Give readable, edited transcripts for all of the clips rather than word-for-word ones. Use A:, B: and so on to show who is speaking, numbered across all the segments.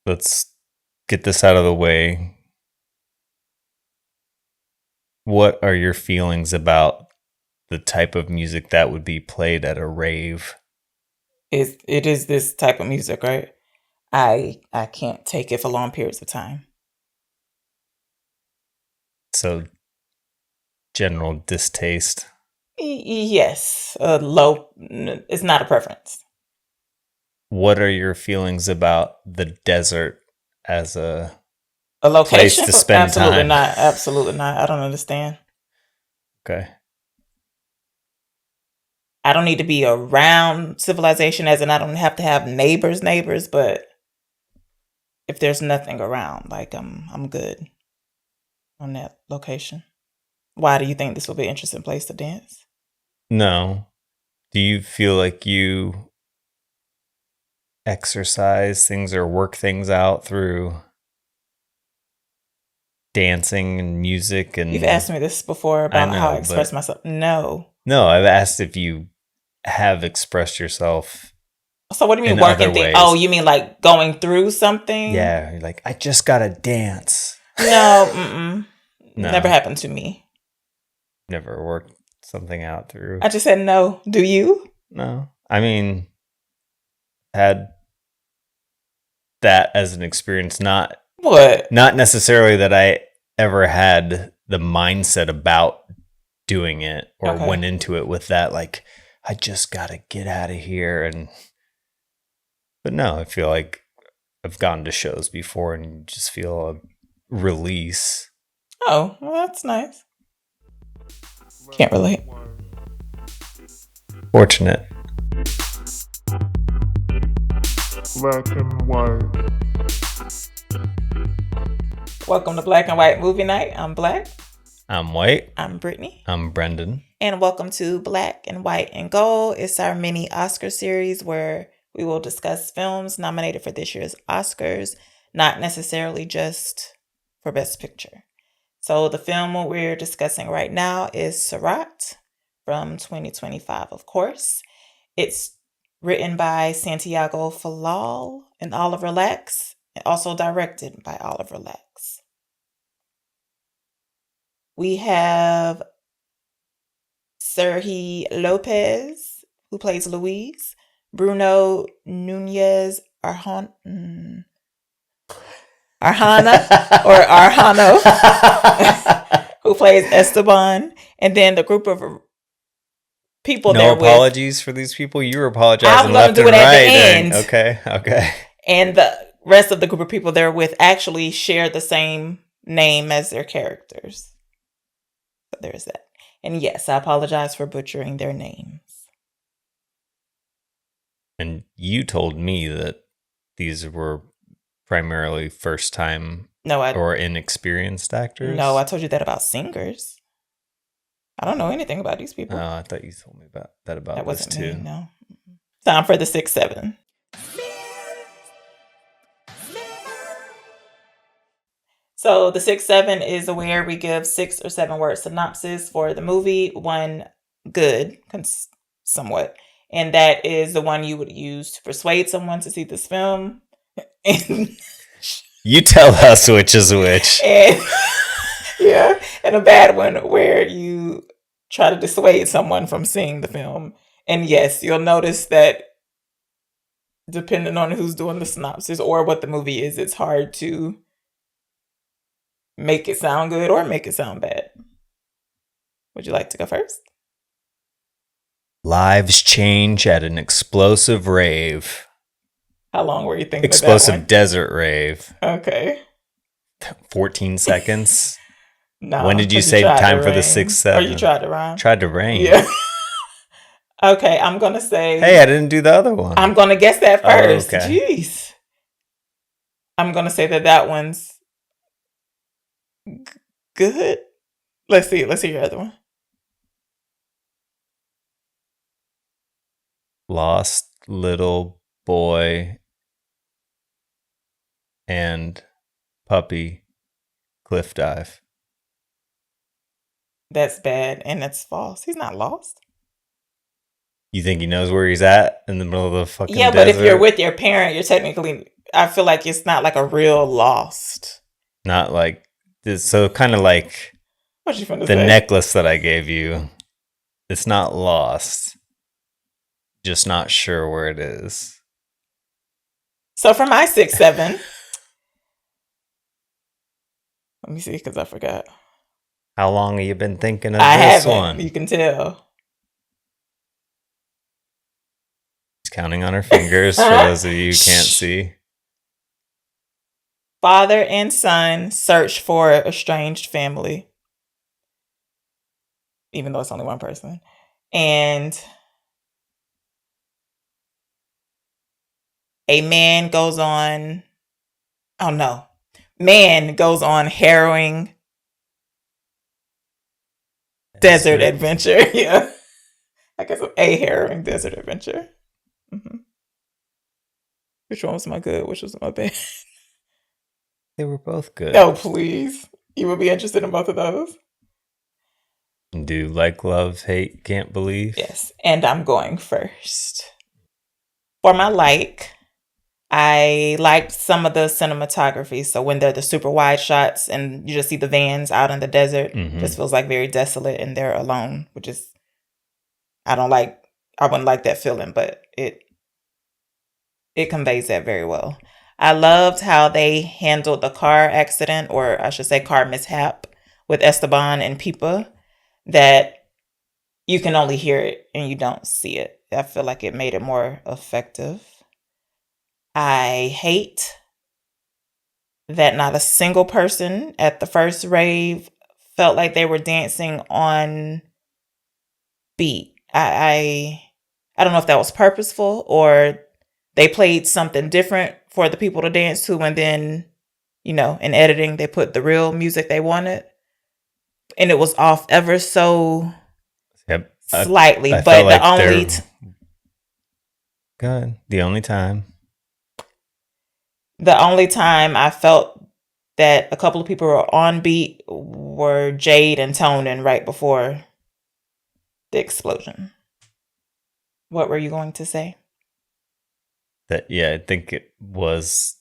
A: let's get this out of the way. What are your feelings about the type of music that would be played at a rave?
B: It is this type of music, right? I can't take it for long periods of time.
A: So, general distaste.
B: Yes, low. It's not a preference.
A: What are your feelings about the desert as a
B: location?
A: place to spend
B: Absolutely
A: time?
B: not. Absolutely not. I don't understand.
A: Okay.
B: I don't need to be around civilization, as in I don't have to have neighbors, but if there's nothing around, like I'm good on that location. Why do you think this will be an interesting place to dance?
A: No. Do you feel like you exercise things or work things out through dancing and music? And
B: You've asked me this before about how I express myself. No,
A: I've asked if you have expressed yourself.
B: So what do you mean working things? Oh, you mean like going through something?
A: Yeah, you're like, I just gotta dance.
B: No, never happened to me.
A: Never worked something out through.
B: I just said no. Do you?
A: No. I mean, had that as an experience, not necessarily that I ever had the mindset about doing it or went into it with that, like, I just gotta get out of here. But no, I feel like I've gone to shows before and you just feel a release.
B: Oh, well, that's nice. Can't relate.
A: Fortunate.
C: Black and white.
B: Welcome to Black and White Movie Night. I'm Black.
A: I'm White.
B: I'm Brittany.
A: I'm Brendan.
B: And welcome to Black and White and Gold. It's our mini Oscar series where we will discuss films nominated for this year's Oscars, not necessarily just for Best Picture. So the film we're discussing right now is Sirat from 2025, of course. It's written by Santiago Falal and Oliver Lax, and also directed by Oliver Lax. We have Sergi Lopez, who plays Luis, Bruno Nunez Arjona or Arjano, who plays Esteban, and then the group of people there with.
A: No apologies for these people. You were apologizing left and right.
B: At the end.
A: Okay.
B: And the rest of the group of people they're with actually share the same name as their characters. So there's that. And yes, I apologize for butchering their names.
A: And you told me that these were primarily first-time or inexperienced actors?
B: No, I told you that about singers. I don't know anything about these people.
A: Oh, I thought you told me about that
B: wasn't
A: this too.
B: Me, no. Time for the 6-7. So the 6-7 is where we give 6 or 7 word synopsis for the movie. One good, somewhat. And that is the one you would use to persuade someone to see this film.
A: You tell us which is which.
B: And a bad one where you try to dissuade someone from seeing the film. And yes, you'll notice that depending on who's doing the synopsis or what the movie is, it's hard to make it sound good or make it sound bad. Would you like to go first?
A: Lives change at an explosive rave.
B: How long were you thinking
A: explosive
B: of that one?
A: Desert rave.
B: Okay.
A: 14 seconds.
B: No.
A: When did you say time for the 6-7?
B: Or you tried to rhyme?
A: Tried to rhyme.
B: Yeah. Okay, I'm going to say...
A: Hey, I didn't do the other one.
B: I'm going to guess that first.
A: Oh, okay.
B: Jeez. I'm going to say that one's good. Let's see your other one.
A: Lost little boy and puppy cliff dive.
B: That's bad and that's false. He's not lost.
A: You think he knows where he's at in the middle of the fucking
B: desert?
A: But
B: if you're with your parent, you're technically I feel like it's not like a real lost.
A: Not like this. So kind of like
B: What you finna
A: the
B: say?
A: necklace that I gave you. It's not lost. Just not sure where it is.
B: So for my 6-7, let me see because I forgot.
A: How long have you been thinking of
B: I
A: this
B: haven't.
A: one?
B: You can tell.
A: She's counting on her fingers for those of you who can't see.
B: Father and son search for estranged family, even though it's only one person. And a man goes on, oh no, man goes on harrowing desert adventure. Yeah. I guess a harrowing desert adventure. Mm-hmm. Which one was my good? Which was my bad?
A: They were both good.
B: Oh, please. You would be interested in both of those?
A: Do like, love, hate, can't believe?
B: Yes. And I'm going first. For my I liked some of the cinematography. So when they're the super wide shots and you just see the vans out in the desert, just feels like very desolate and they're alone, which is, I wouldn't like that feeling, but it conveys that very well. I loved how they handled the car accident, or I should say car mishap, with Esteban and Pipa, that you can only hear it and you don't see it. I feel like it made it more effective. I hate that not a single person at the first rave felt like they were dancing on beat. I don't know if that was purposeful or they played something different for the people to dance to, and then, in editing, they put the real music they wanted. And it was off ever so slightly.
A: I
B: but
A: felt like
B: the only
A: the only time.
B: The only time I felt that a couple of people were on beat were Jade and Tonin right before the explosion. What were you going to say?
A: I think it was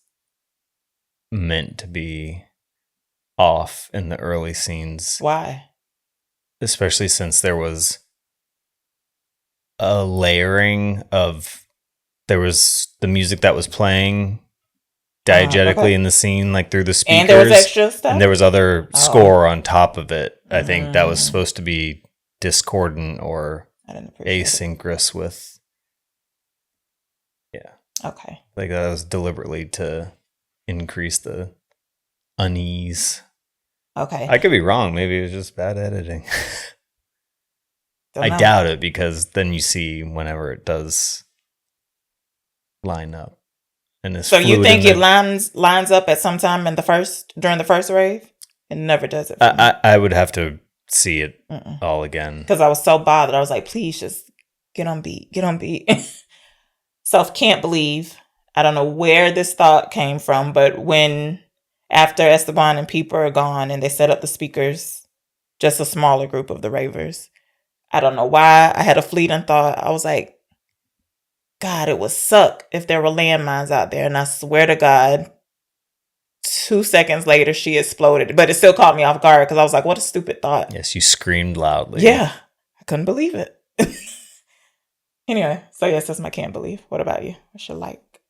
A: meant to be off in the early scenes.
B: Why?
A: Especially since there was a layering of, there was the music that was playing diegetically in the scene, like through the speakers.
B: And there was extra stuff?
A: And there was other score on top of it. I think that was supposed to be discordant or asynchronous with. Yeah.
B: Okay.
A: Like that was deliberately to increase the unease.
B: Okay.
A: I could be wrong. Maybe it was just bad editing. I doubt it, because then you see whenever it does line up. And
B: so you think it lines up at some time during the first rave? It never does it.
A: I would have to see it all again.
B: Because I was so bothered. I was like, please just get on beat. Can't believe. I don't know where this thought came from, but after Esteban and Peeper are gone and they set up the speakers, just a smaller group of the ravers, I don't know why I had a fleeting thought. I was like, God, it would suck if there were landmines out there. And I swear to God, 2 seconds later, she exploded. But it still caught me off guard because I was like, what a stupid thought.
A: Yes, you screamed loudly.
B: Yeah, I couldn't believe it. Anyway, so yes, that's my can't believe. What about you? What's your like?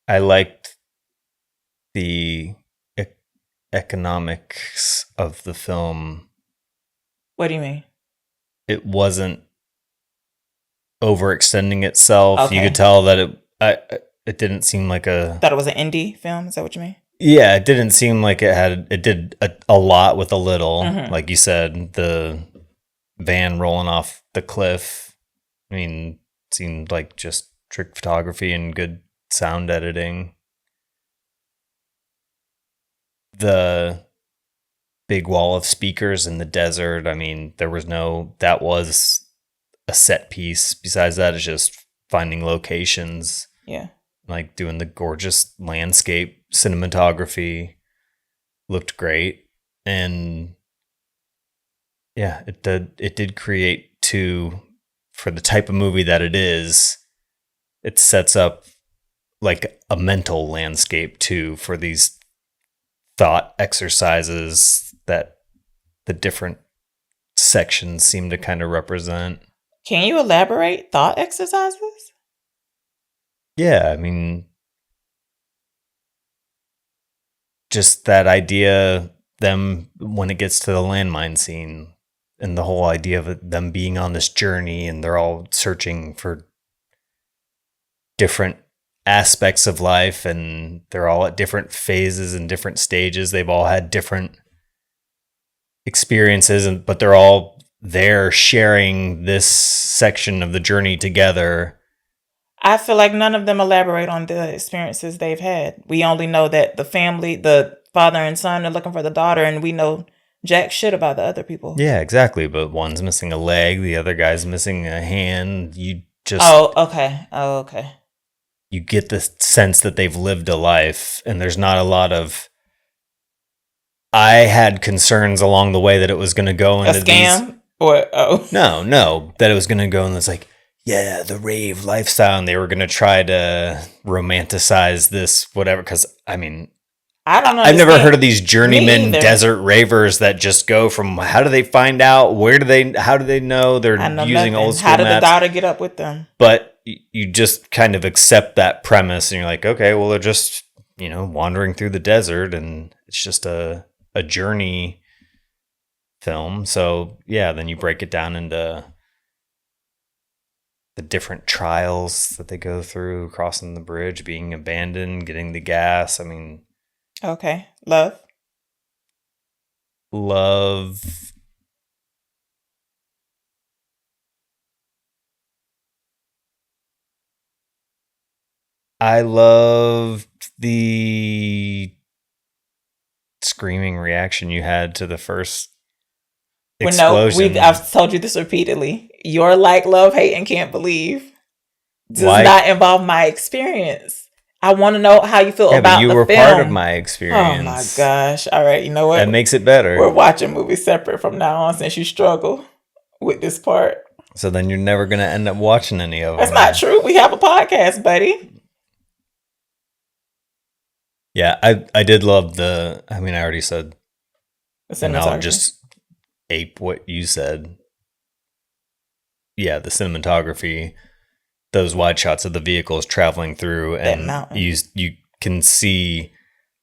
A: I liked the economics of the film.
B: What do you mean?
A: It wasn't overextending itself.
B: Okay.
A: You could tell that it didn't seem like
B: Thought it was an indie film. Is that what you mean?
A: Yeah, it didn't seem like it did a lot with a little. Like you said, the van rolling off the cliff. I mean, it seemed like just trick photography and good sound editing. The big wall of speakers in the desert. I mean, that was a set piece. Besides that, it's just finding locations.
B: Yeah.
A: Like doing the gorgeous landscape cinematography. Looked great. And yeah, it did create for the type of movie that it is, it sets up like a mental landscape too for these thought exercises that the different sections seem to kind of represent.
B: Can you elaborate thought exercises?
A: Yeah, I mean, just that idea, them, when it gets to the landmine scene, and the whole idea of them being on this journey and they're all searching for different aspects of life and they're all at different phases and different stages. They've all had different experiences, but they're all there sharing this section of the journey together.
B: I feel like none of them elaborate on the experiences they've had. We only know that the family, the father and son, are looking for the daughter, and we know jack shit about the other people.
A: Yeah, exactly. But one's missing a leg, the other guy's missing a hand. You just
B: okay.
A: You get the sense that they've lived a life, and there's not a lot of. I had concerns along the way that it was going to go into
B: a scam or
A: no, that it was going to go and it's like, yeah, the rave lifestyle, and they were going to try to romanticize this whatever. Because I mean,
B: I don't know.
A: I've never heard of these journeyman desert ravers that just go from how do they find out? How do they know they're using old school
B: How did the
A: maps?
B: daughter get up with them?
A: But you just kind of accept that premise and you're like, okay, well, they're just, wandering through the desert and it's just a journey film. So yeah, then you break it down into the different trials that they go through, crossing the bridge, being abandoned, getting the gas. I mean,
B: okay. Love.
A: I loved the screaming reaction you had to the first explosion.
B: I've told you this repeatedly. Your like, love, hate, and can't believe does not involve my experience. I want to know how you feel about the film.
A: You were part of my experience.
B: Oh my gosh. All right, you know what?
A: That makes it better.
B: We're watching movies separate from now on since you struggle with this part.
A: So then you're never going to end up watching any of them.
B: That's not true. We have a podcast, buddy.
A: Yeah, I did love I already said, and I'll just ape what you said. Yeah, the cinematography, those wide shots of the vehicles traveling through, and you can see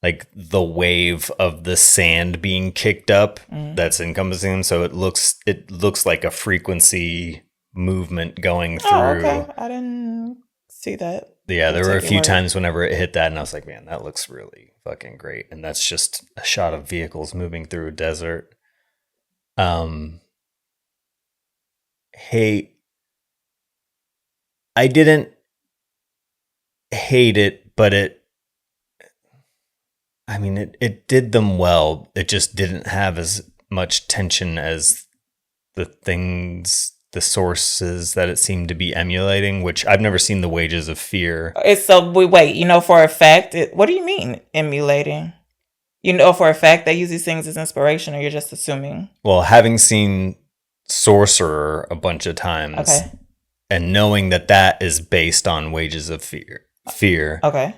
A: like the wave of the sand being kicked up that's encompassing them. So it looks like a frequency movement going through.
B: Oh, okay. I didn't see that.
A: Yeah, there were a few times whenever it hit that, and I was like, man, that looks really fucking great. And that's just a shot of vehicles moving through a desert. Hey, I didn't hate it, but it did them well. It just didn't have as much tension as the sources that it seemed to be emulating, which I've never seen The Wages of Fear.
B: For a fact, what do you mean emulating? For a fact they use these things as inspiration, or you're just assuming?
A: Well, having seen Sorcerer a bunch of times,
B: okay,
A: and knowing that is based on Wages of Fear.
B: Okay.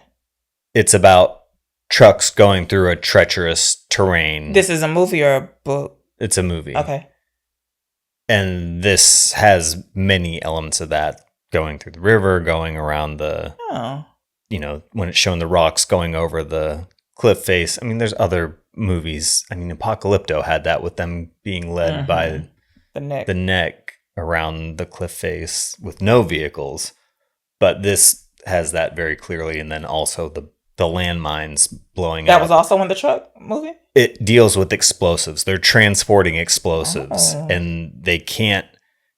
A: It's about trucks going through a treacherous terrain.
B: This is a movie or a book?
A: It's a movie.
B: Okay.
A: And this has many elements of that, going through the river, going around when it's showing the rocks going over the cliff face. I mean, there's other movies. I mean, Apocalypto had that with them being led by the neck around the cliff face with no vehicles. But this has that very clearly. And then also the landmines blowing up.
B: That was also in the truck movie?
A: It deals with explosives. They're transporting explosives, and they can't.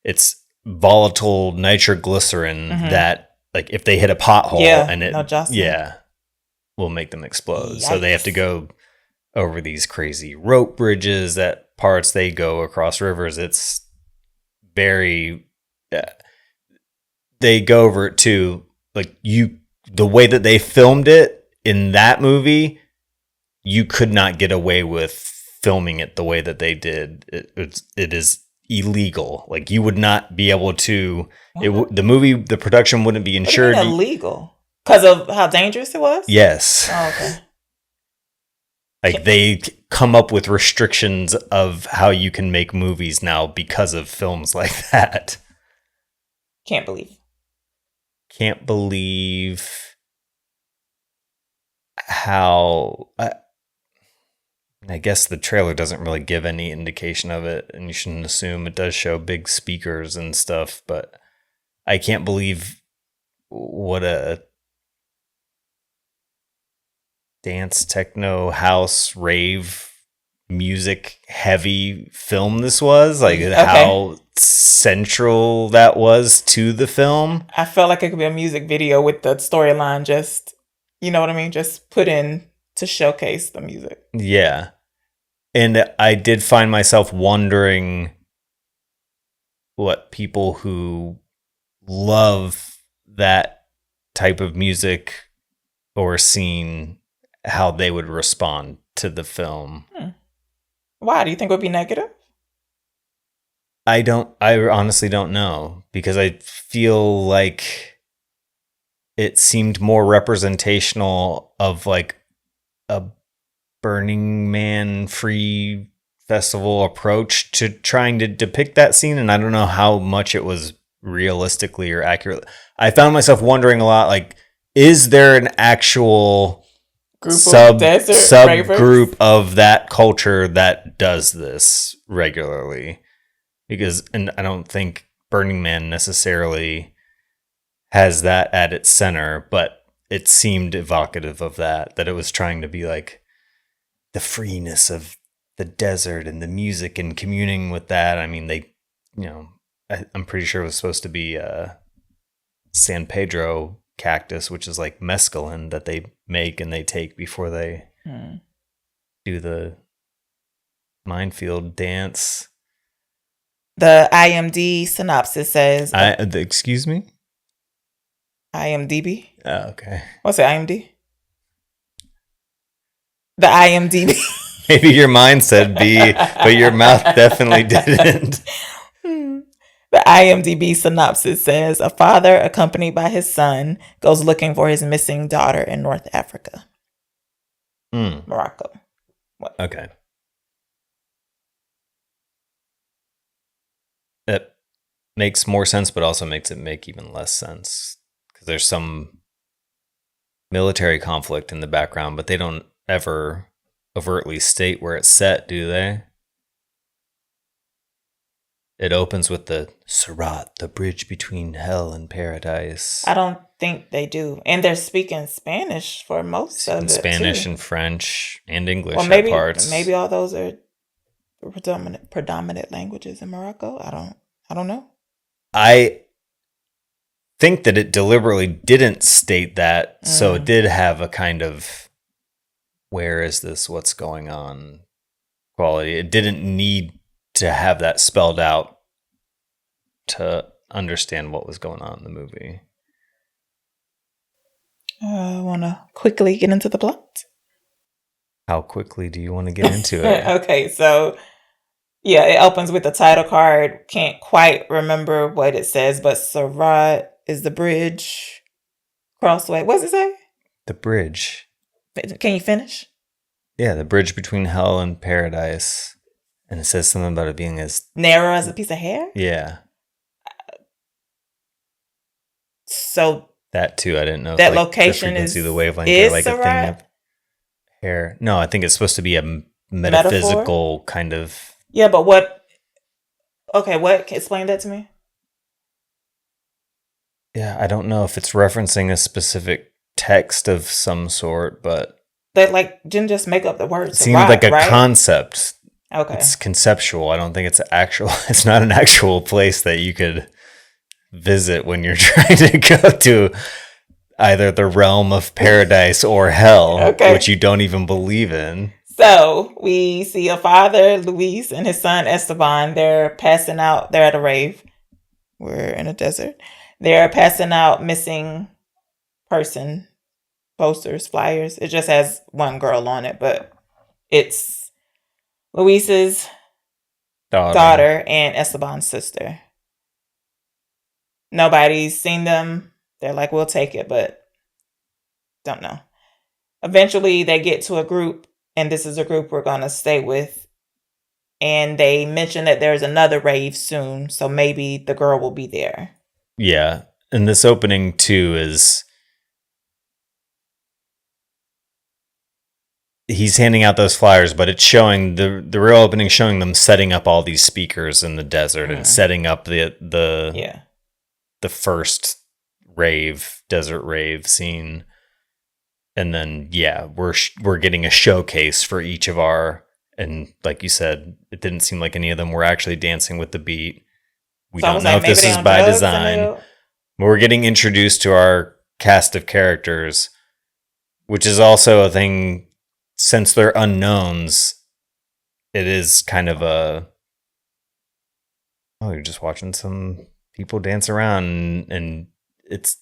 A: It's volatile nitroglycerin that, like, if they hit a pothole will make them explode. Yikes. So they have to go over these crazy rope bridges. At parts they go across rivers. It's very. They go over it too. Like the way that they filmed it in that movie, you could not get away with filming it the way that they did. It is illegal. Like, you would not be able to. The production wouldn't be insured.
B: What do you mean illegal? Because of how dangerous it was?
A: Yes.
B: Oh, okay.
A: Like they come up with restrictions of how you can make movies now because of films like that.
B: Can't believe.
A: Can't believe how... I guess the trailer doesn't really give any indication of it, and you shouldn't assume. It does show big speakers and stuff, but I can't believe what a dance, techno, house, rave, music heavy film this was. Like how central that was to the film.
B: I felt like it could be a music video with the storyline just, you know what I mean? Just put in to showcase the music.
A: Yeah. And I did find myself wondering what people who love that type of music or scene, how they would respond to the film.
B: Why? Do you think it would be negative?
A: I honestly don't know, because I feel like it seemed more representational of like a Burning Man free festival approach to trying to depict that scene. And I don't know how much it was realistically or accurate. I found myself wondering a lot, like, is there an actual subgroup of that culture that does this regularly? Because, and I don't think Burning Man necessarily has that at its center, but it seemed evocative of that it was trying to be like the freeness of the desert and the music and communing with that. I mean, they, you know, I'm pretty sure it was supposed to be San Pedro cactus, which is like mescaline that they make and they take before they do the minefield dance.
B: The IMDb synopsis says...
A: excuse me?
B: IMDb?
A: Oh, okay.
B: What's it, IMDb? The IMDb.
A: Maybe your mind said B, but your mouth definitely didn't.
B: The IMDb synopsis says, a father accompanied by his son goes looking for his missing daughter in North Africa. Morocco. What?
A: Okay. That makes more sense, but also makes it make even less sense. Because there's some military conflict in the background, but they don't ever overtly state where it's set, do they? It opens with the Sirat, the bridge between hell and paradise.
B: I don't think they do. And they're speaking Spanish for most of it,
A: Spanish
B: too.
A: And French and English
B: well,
A: parts.
B: Maybe all those are predominant languages in Morocco. I don't know.
A: I think that it deliberately didn't state that, so it did have a kind of, where is this, what's going on quality. It didn't need to have that spelled out to understand what was going on in the movie.
B: I want to quickly get into the plot.
A: How quickly do you want to get into it?
B: Okay, so yeah, it opens with the title card. Can't quite remember what it says, but Sirat is the bridge, crossway. What does it say?
A: The bridge.
B: Can you finish?
A: Yeah, the bridge between hell and paradise. And it says something about it being as
B: narrow as a piece of hair?
A: Yeah.
B: So
A: that too, I didn't know.
B: That location is
A: the wavelength,
B: is
A: like
B: Sirat?
A: A thing of hair. No, I think it's supposed to be a metaphysical metaphor? Kind of.
B: Yeah, but what? Okay, what? Explain that to me.
A: Yeah, I don't know if it's referencing a specific text of some sort, but
B: that like didn't just make up the words.
A: It seemed like a concept.
B: Okay,
A: it's conceptual. I don't think it's actual. It's not an actual place that you could visit when you're trying to go to either the realm of paradise or hell, which you don't even believe in.
B: So we see a father, Luis, and his son, Esteban. They're passing out. They're at a rave. We're in a desert. They're passing out missing person posters, flyers. It just has one girl on it, but it's Luis's daughter and Esteban's sister. Nobody's seen them. They're like, we'll take it, but Don't know. Eventually, they get to a group, and this is a group we're going to stay with. And they mention that there's another rave soon, so maybe the girl will be there.
A: Yeah. And this opening, too, is... he's handing out those flyers, but it's showing the real opening, showing them setting up all these speakers in the desert and setting up the first desert rave scene. And then, we're getting a showcase for each of our, and like you said, it didn't seem like any of them were actually dancing with the beat. We don't know if this is by design. We're getting introduced to our cast of characters, which is also a thing. Since they're unknowns, it is kind of you're just watching some people dance around, and it's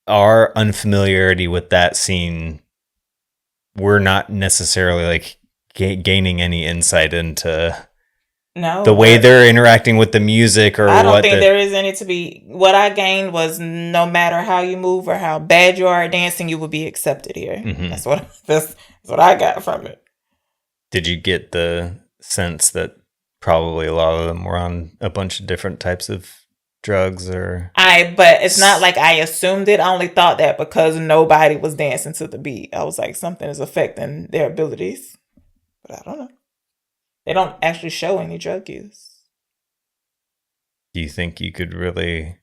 A: our unfamiliarity with that scene. We're not necessarily like gaining any insight into the way they're interacting with the music, or
B: I don't think there is any to be. What I gained was no matter how you move or how bad you are at dancing, you will be accepted here. Mm-hmm. That's what I got from it.
A: Did you get the sense that probably a lot of them were on a bunch of different types of drugs?
B: But it's not like I assumed it. I only thought that because nobody was dancing to the beat. I was like, something is affecting their abilities. But I don't know. They don't actually show any drug use.
A: Do you think you could really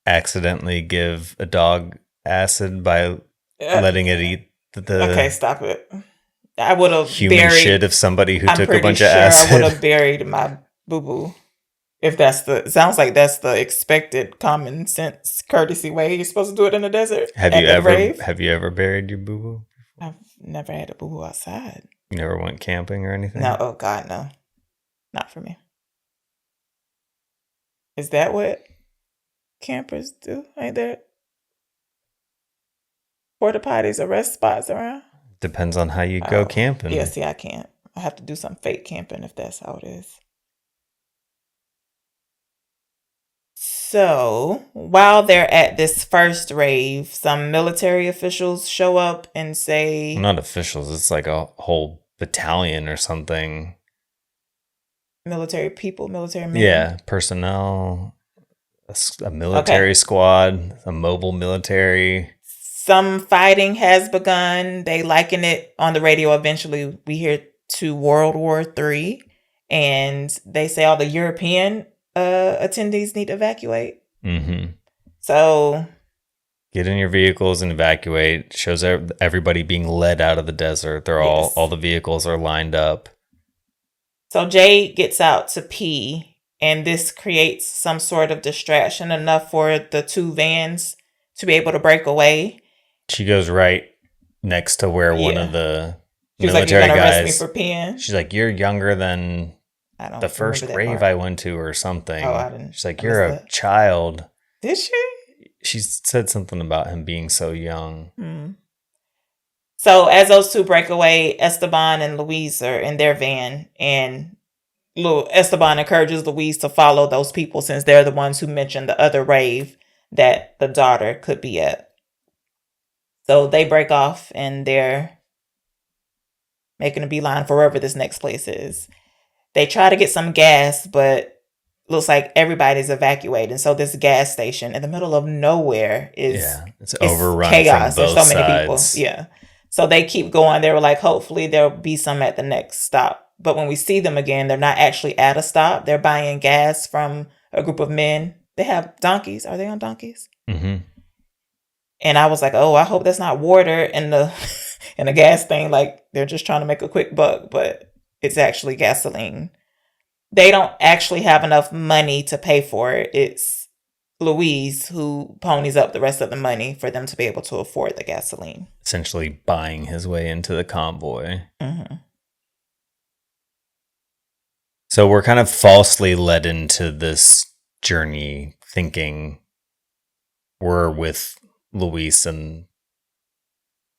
A: accidentally give a dog acid by letting it eat the
B: okay, stop it. I would have
A: human shit of somebody who took a bunch of acid.
B: I would have buried my boo-boo. If sounds like that's the expected common sense courtesy way you're supposed to do it in the desert.
A: Have you ever buried your boo-boo?
B: I've never had a boo-boo outside.
A: You never went camping or anything?
B: No, oh God, no. Not for me. Is that what campers do? Ain't there porta potties or rest spots around?
A: Depends on how you go camping.
B: Yeah, see, I can't. I have to do some fake camping if that's how it is. So, while they're at this first rave, some military officials show up and say...
A: Not officials, it's like a whole battalion or something.
B: Military people, military men?
A: Yeah, personnel, a military squad, a mobile military.
B: Some fighting has begun. They liken it on the radio. Eventually, we hear to World War III, and they say all the European attendees need to evacuate.
A: Mm-hmm.
B: So
A: get in your vehicles and evacuate. Shows everybody being led out of the desert. They're all the vehicles are lined up.
B: So Jade gets out to pee, and this creates some sort of distraction enough for the two vans to be able to break away.
A: She goes right next to where one of the
B: She's
A: military
B: like, "You're gonna
A: guys.
B: arrest me for peeing?"
A: She's like, "You're younger than the first rave I went to, or something."
B: Oh, I didn't.
A: She's like, "You're a child."
B: Did she?
A: She said something about him being so young.
B: Mm. So as those two break away, Esteban and Louise are in their van, and Esteban encourages Louise to follow those people since they're the ones who mentioned the other rave that the daughter could be at. So they break off and they're making a beeline for wherever this next place is. They try to get some gas, but looks like everybody's evacuating. So this gas station in the middle of nowhere
A: it's overrun
B: chaos.
A: From both
B: There's so many
A: sides.
B: people. Yeah. So they keep going. They were like, hopefully there'll be some at the next stop. But when we see them again, they're not actually at a stop. They're buying gas from a group of men. They have donkeys. Are they on donkeys?
A: Mm-hmm.
B: And I was like, oh, I hope that's not water in the in the gas thing. Like they're just trying to make a quick buck, but it's actually gasoline. They don't actually have enough money to pay for it. It's Louise who ponies up the rest of the money for them to be able to afford the gasoline.
A: Essentially buying his way into the convoy.
B: Mm-hmm.
A: So we're kind of falsely led into this journey thinking we're with Luis and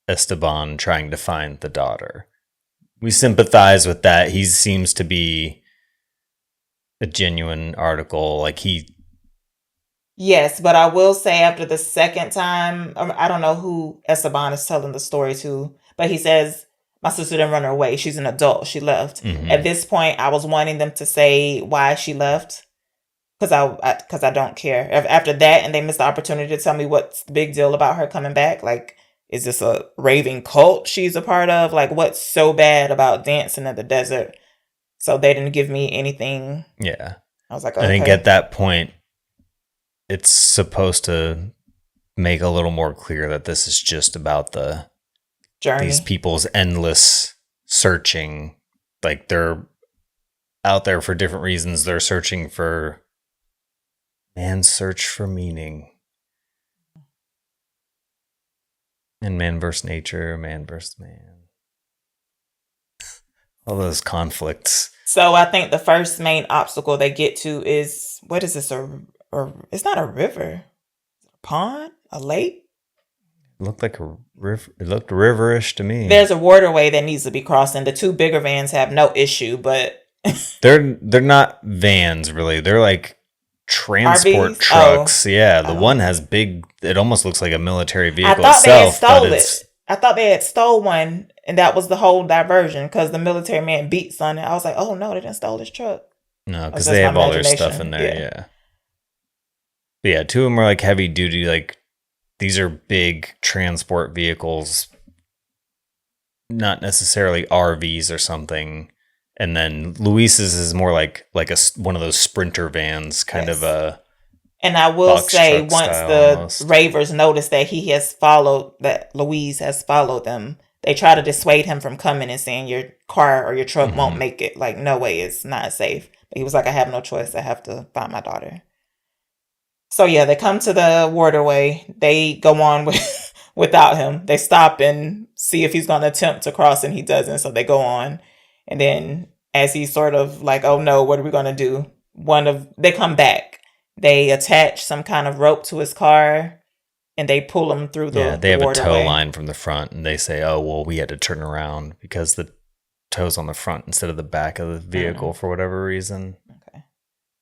A: Esteban trying to find the daughter. We sympathize with that. He seems to be a genuine article. Like he
B: Yes, but I will say after the second time, I don't know who Esteban is telling the story to, but he says, my sister didn't run her away. She's an adult. She left.
A: Mhm.
B: At this point, I was wanting them to say why she left because I don't care. After that, and they missed the opportunity to tell me what's the big deal about her coming back. Like, is this a raving cult she's a part of? Like, what's so bad about dancing in the desert? So they didn't give me anything.
A: Yeah.
B: I was like,
A: I think
B: okay.
A: at that point, it's supposed to make a little more clear that this is just about
B: Journey.
A: these people's endless searching. Like, they're out there for different reasons. They're searching for man's search for meaning. And man versus nature, man versus man. All those conflicts.
B: So I think the first main obstacle they get to is, what is this? It's not a river, a pond, a lake.
A: It looked like a river. It looked riverish to me.
B: There's a waterway that needs to be crossed, and the two bigger vans have no issue, but
A: they're not vans really. They're like transport
B: RVs?
A: trucks. Yeah, the
B: Oh.
A: one has big. It almost looks like a military
B: I
A: vehicle
B: thought they had
A: itself,
B: stole it. I thought they had stole one, and that was the whole diversion because the military man beats on it. I was like, oh no, they didn't stole this truck.
A: No, because
B: just
A: they
B: my
A: have all their
B: imagination.
A: stuff in there.
B: Yeah.
A: Yeah. But yeah, two of them are like heavy duty. Like, these are big transport vehicles, not necessarily RVs or something. And then Luis's is more like one of those sprinter vans, kind
B: Yes.
A: of a.
B: And I will
A: Box
B: say,
A: truck
B: once
A: style
B: the
A: almost.
B: ravers notice that that Louise has followed them, they try to dissuade him from coming and saying your car or your truck won't
A: Mhm.
B: make it. Like, no way, it's not safe. But he was like, I have no choice. I have to find my daughter. So yeah, they come to the waterway. They go on without him. They stop and see if he's going to attempt to cross, and he doesn't. So they go on. And then as he's sort of like, oh no, what are we going to do? They come back. They attach some kind of rope to his car, and they pull him through the
A: They have a
B: waterway.
A: tow line from the front, and they say, "Oh, well, we had to turn around because the tow's on the front instead of the back of the vehicle for whatever reason."
B: Okay.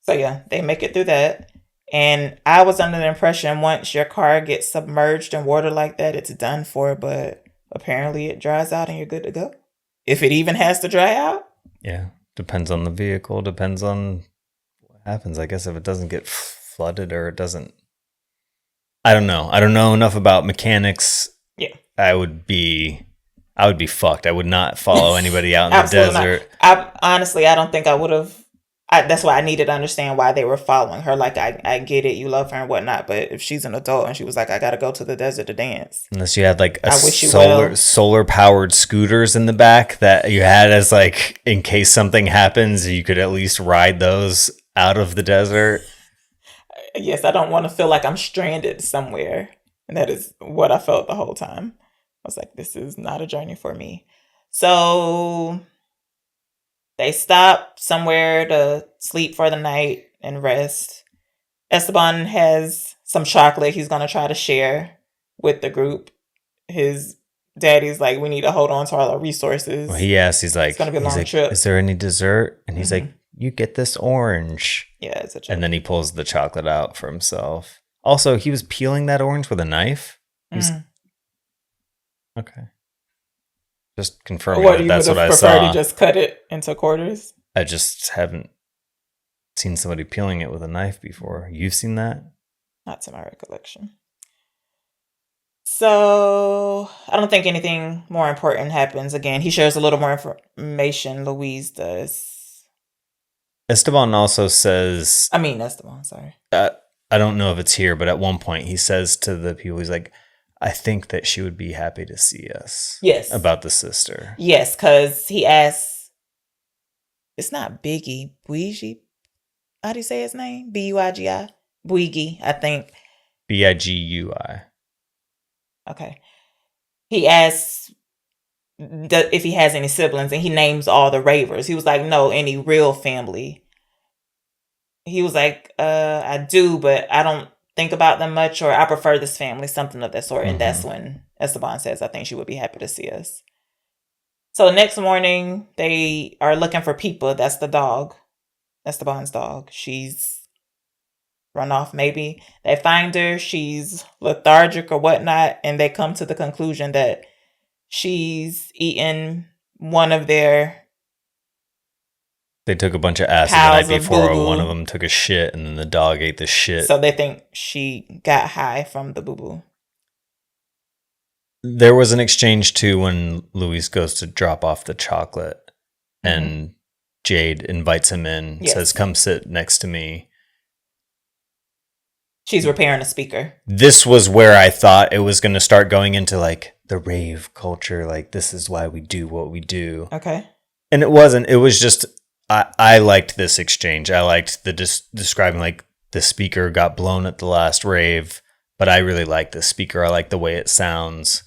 B: So yeah, they make it through that. And I was under the impression once your car gets submerged in water like that, it's done for. But apparently, it dries out and you're good to go. If it even has to dry out.
A: Yeah, depends on the vehicle. Depends on what happens. I guess if it doesn't get flooded or it doesn't. I don't know. I don't know enough about mechanics.
B: Yeah.
A: I would be fucked. I would not follow anybody out in the
B: Absolutely
A: desert.
B: not. I don't think I would have. That's why I needed to understand why they were following her. Like, I get it, you love her and whatnot, but if she's an adult and she was like, I gotta go to the desert to dance.
A: Unless you had like a
B: I wish you well.
A: solar powered scooters in the back that you had as like, in case something happens, you could at least ride those out of the desert.
B: Yes, I don't want to feel like I'm stranded somewhere. And that is what I felt the whole time. I was like, this is not a journey for me. So they stop somewhere to sleep for the night and rest. Esteban has some chocolate he's going to try to share with the group. His daddy's like, we need to hold on to all our resources.
A: Well, he asks, he's like,
B: it's going to be a long
A: like,
B: trip.
A: Is there any dessert? And he's like, you get this orange.
B: Yeah, it's a joke.
A: And then he pulls the chocolate out for himself. Also, he was peeling that orange with a knife. Okay. Just confirming that that's what I saw.
B: To just cut it into quarters?
A: I just haven't seen somebody peeling it with a knife before. You've seen that?
B: Not to my recollection. So I don't think anything more important happens. Again, he shares a little more information. Louise does.
A: Esteban also says...
B: Esteban, sorry.
A: I don't know if it's here, but at one point he says to the people, he's like, I think that she would be happy to see us.
B: Yes.
A: About the sister.
B: Yes, because he asks, it's not Biggie, Buigi. How do you say his name? B-U-I-G-I? Buigi, I think.
A: B-I-G-U-I.
B: Okay. He asks if he has any siblings, and he names all the ravers. He was like, no, any real family. He was like, I do, but I don't think about them much, or I prefer this family, something of that sort. And that's when Esteban says, I think she would be happy to see us. So next morning, they are looking for Peepa. That's the dog. Esteban's dog. She's run off maybe. They find her, she's lethargic or whatnot, and they come to the conclusion that she's eaten one of their
A: They took a bunch of acid the
B: piles
A: night
B: of
A: before.
B: boo-boo.
A: One of them took a shit, and then the dog ate the shit.
B: So they think she got high from the boo-boo.
A: There was an exchange too when Luis goes to drop off the chocolate, and Jade invites him in,
B: Yes.
A: says, "Come sit next to me."
B: She's repairing a speaker.
A: This was where I thought it was going to start going into like the rave culture, like this is why we do what we do.
B: Okay.
A: And it wasn't. It was just I liked this exchange. I liked the describing like the speaker got blown at the last rave, but I really like the speaker. I like the way it sounds.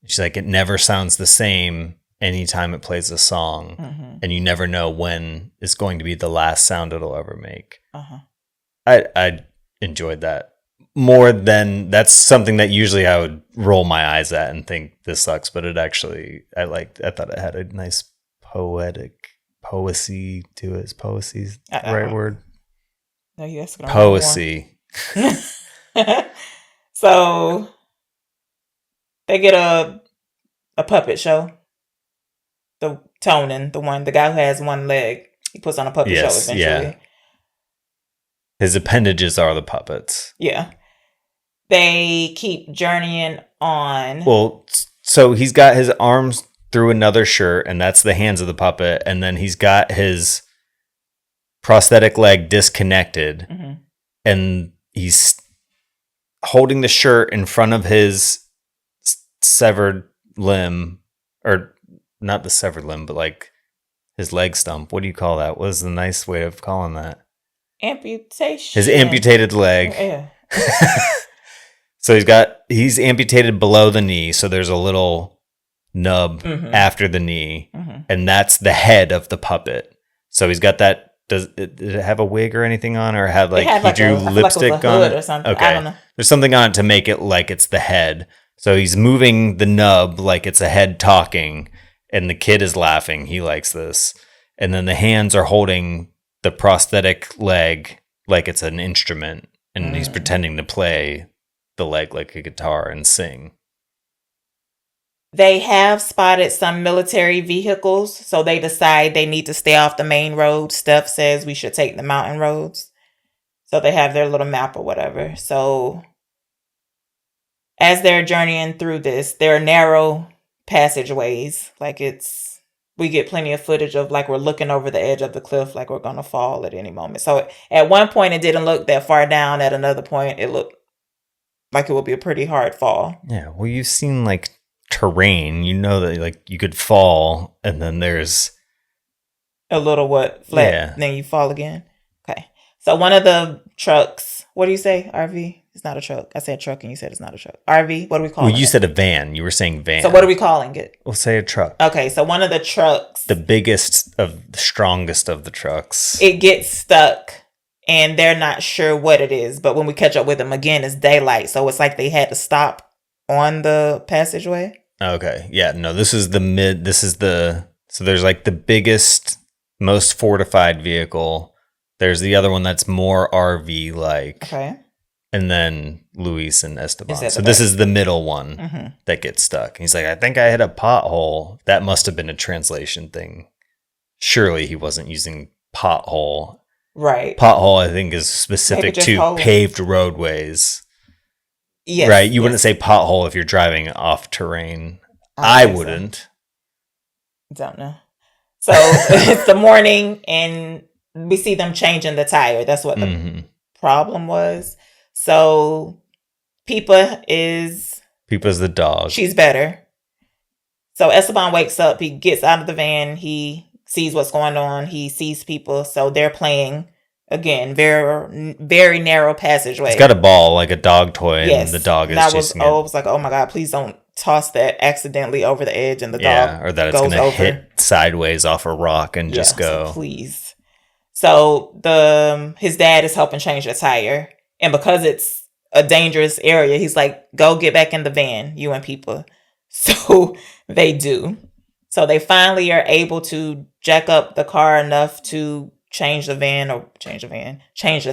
A: She's like, it never sounds the same anytime it plays a song, and you never know when it's going to be the last sound it'll ever make. I enjoyed that more than that's something that usually I would roll my eyes at and think this sucks, but it actually I thought it had a nice poesy to it. Is poesy the right word?
B: No, you asking
A: poesy.
B: So they get a puppet show. The Tonin, the guy who has one leg, he puts on a puppet show eventually. Yeah.
A: His appendages are the puppets.
B: Yeah. They keep journeying on.
A: Well, so he's got his arms through another shirt, and that's the hands of the puppet, and then he's got his prosthetic leg disconnected, and he's holding the shirt in front of his severed limb, or not the severed limb, but like his leg stump. What do you call that? What is the nice way of calling that?
B: Amputation.
A: His amputated leg.
B: Yeah.
A: So he's amputated below the knee, so there's a little nub after the knee, and that's the head of the puppet. So he's got that. Did it have a wig or anything on, or had like he drew lipstick on it
B: or something?
A: Okay,
B: I don't know.
A: There's something on it to make it like it's the head. So he's moving the nub like it's a head talking, and the kid is laughing. He likes this, and then the hands are holding the prosthetic leg like it's an instrument, and he's pretending to play the leg like a guitar and sing.
B: They have spotted some military vehicles, so they decide they need to stay off the main road. Steph says we should take the mountain roads. So they have their little map or whatever. So as they're journeying through this, there are narrow passageways. Like we get plenty of footage of like we're looking over the edge of the cliff like we're going to fall at any moment. So at one point it didn't look that far down. At another point it looked like it would be a pretty hard fall.
A: Yeah, well, you've seen like terrain, you know that like you could fall and then there's
B: a little flat, then you fall again. Okay, so one of the trucks, what do you say? RV? It's not a truck. I said truck and you said it's not a truck. RV, what do we call it?
A: Well, you said a van. You were saying van.
B: So what are we calling it?
A: We'll say a truck.
B: Okay, so one of the trucks,
A: the biggest of the strongest of the trucks,
B: it gets stuck and they're not sure what it is, but when we catch up with them again, it's daylight, so it's like they had to stop on the passageway.
A: Okay. Yeah. No, this is so there's like the biggest, most fortified vehicle. There's the other one that's more RV like.
B: Okay.
A: And then Luis and Esteban. So this is the middle one that gets stuck. He's like, I think I hit a pothole. That must have been a translation thing. Surely he wasn't using pothole.
B: Right.
A: Pothole, I think, is specific to paved roadways. Yes, right, you wouldn't say pothole if you're driving off terrain. I wouldn't.
B: Don't know. So it's the morning, and we see them changing the tire. That's what the problem was. So Pipa's
A: the dog.
B: She's better. So Esteban wakes up. He gets out of the van. He sees what's going on. He sees people. So they're playing. Again, very, very narrow passageway.
A: It's got a ball, like a dog toy, and the dog is chasing it.
B: I was like, oh my God, please don't toss that accidentally over the edge and the dog
A: or that it's going to hit sideways off a rock and just go.
B: So please. So his dad is helping change the tire. And because it's a dangerous area, he's like, go get back in the van, you and people. So they do. So they finally are able to jack up the car enough to change the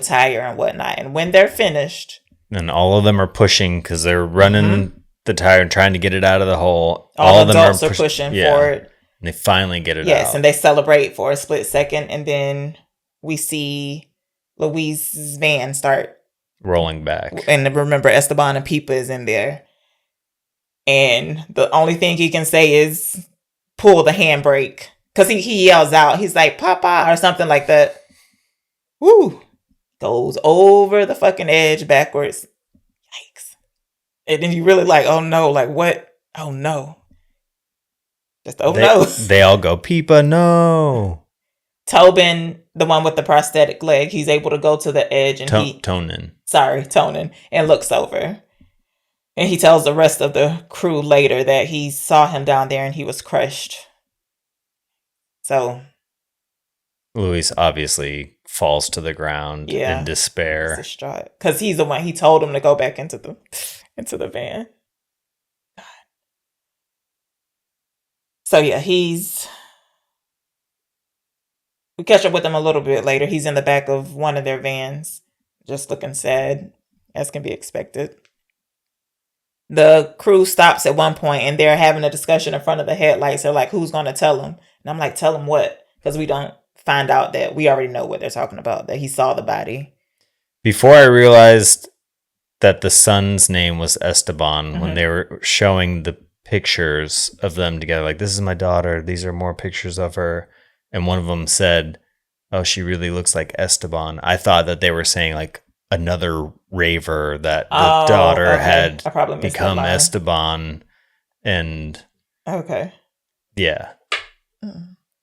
B: tire and whatnot. And when they're finished,
A: and all of them are pushing because they're running the tire and trying to get it out of the hole.
B: all
A: of them
B: adults are pushing for it.
A: And they finally get it out.
B: Yes, and they celebrate for a split second, and then we see Louise's van start
A: rolling back.
B: And remember, Esteban and Pipa is in there. And the only thing he can say is pull the handbrake. Because he yells out, he's like, Papa, or something like that. Woo! Goes over the fucking edge backwards. Yikes. And then you really like, oh no, like what? Oh no. Just no.
A: They all go, Pipa, no.
B: Tobin, the one with the prosthetic leg, he's able to go to the edge and Tonin, and looks over. And he tells the rest of the crew later that he saw him down there and he was crushed. So
A: Luis obviously falls to the ground in despair.
B: Because he's the one, he told him to go back into the van. God. So yeah, we catch up with him a little bit later. He's in the back of one of their vans, just looking sad, as can be expected. The crew stops at one point and they're having a discussion in front of the headlights. They're like, who's going to tell him? And I'm like, tell him what? Because we don't find out that we already know what they're talking about, that he saw the body.
A: Before I realized that the son's name was Esteban, when they were showing the pictures of them together, like, this is my daughter, these are more pictures of her, and one of them said, oh, she really looks like Esteban. I thought that they were saying like another raver, that the daughter had become Esteban. And yeah,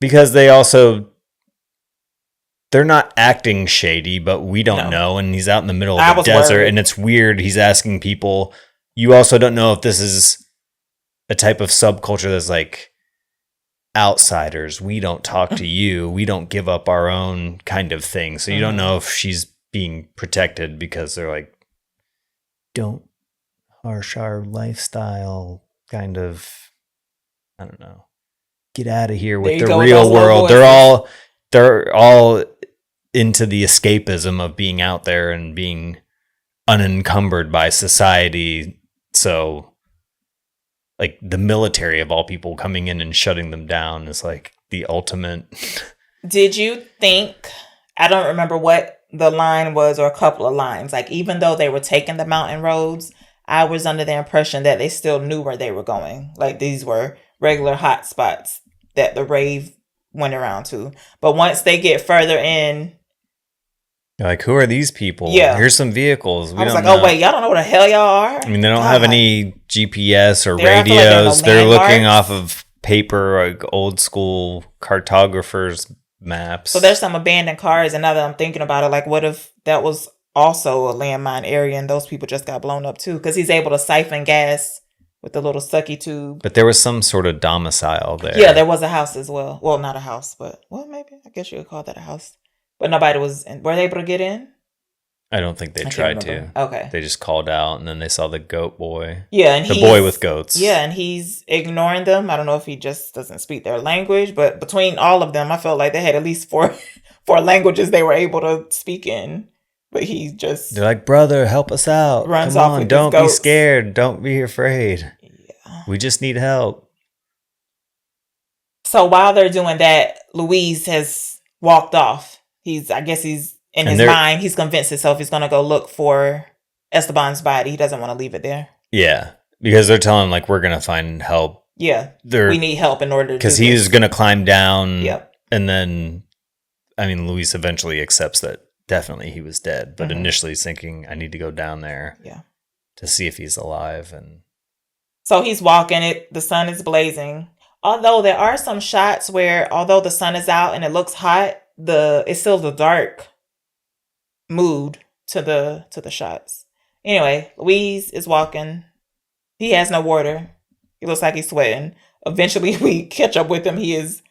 A: because they're not acting shady, but we don't know. And he's out in the middle of the desert and it's weird. He's asking people. You also don't know if this is a type of subculture that's like, outsiders, we don't talk to you, we don't give up our own kind of thing. So you don't know if she's being protected because they're like, don't harsh our lifestyle, kind of, I don't know, get out of here with the real world. They're all into the escapism of being out there and being unencumbered by society. So like the military of all people coming in and shutting them down is like the ultimate.
B: Did you think, I don't remember what the line was or a couple of lines, like even though they were taking the mountain roads, I was under the impression that they still knew where they were going. Like these were regular hot spots that the rave went around to. But once they get further in,
A: you're like, who are these people?
B: Yeah.
A: Here's some vehicles.
B: I was like, oh, wait, y'all don't know where the hell y'all are?
A: I mean, they don't have any GPS or radios. They're looking off of paper, like old school cartographers' maps.
B: So there's some abandoned cars. And now that I'm thinking about it, like, what if that was also a landmine area and those people just got blown up too? Because he's able to siphon gas with the little sucky tube.
A: But there was some sort of domicile there.
B: Yeah, there was a house as well. Well, not a house, but, well, maybe. I guess you could call that a house. But nobody was in. Were they able to get in?
A: I don't think they tried to.
B: Okay.
A: They just called out and then they saw the goat boy.
B: Yeah, and
A: the boy with goats.
B: Yeah, and he's ignoring them. I don't know if he just doesn't speak their language, but between all of them, I felt like they had at least four languages they were able to speak in. But he just...
A: They're like, brother, help us out.
B: Runs
A: Come
B: off
A: on,
B: with
A: don't
B: his
A: be
B: goats.
A: scared. Don't be afraid.
B: Yeah.
A: We just need help.
B: So while they're doing that, Louise has walked off. I guess he's in his mind, he's convinced himself he's going to go look for Esteban's body. He doesn't want to leave it there.
A: Yeah, because they're telling him, like, we're going to find help.
B: Yeah, we need help in order to do
A: because he's going to climb down.
B: Yep.
A: And then, I mean, Luis eventually accepts that definitely he was dead. But initially he's thinking, I need to go down there to see if he's alive. And
B: so he's walking. The sun is blazing. Although there are some shots where, although the sun is out and it looks hot, it's still the dark mood to the shots. Anyway, Louise is walking. He has no water. He looks like he's sweating. Eventually we catch up with him. He is,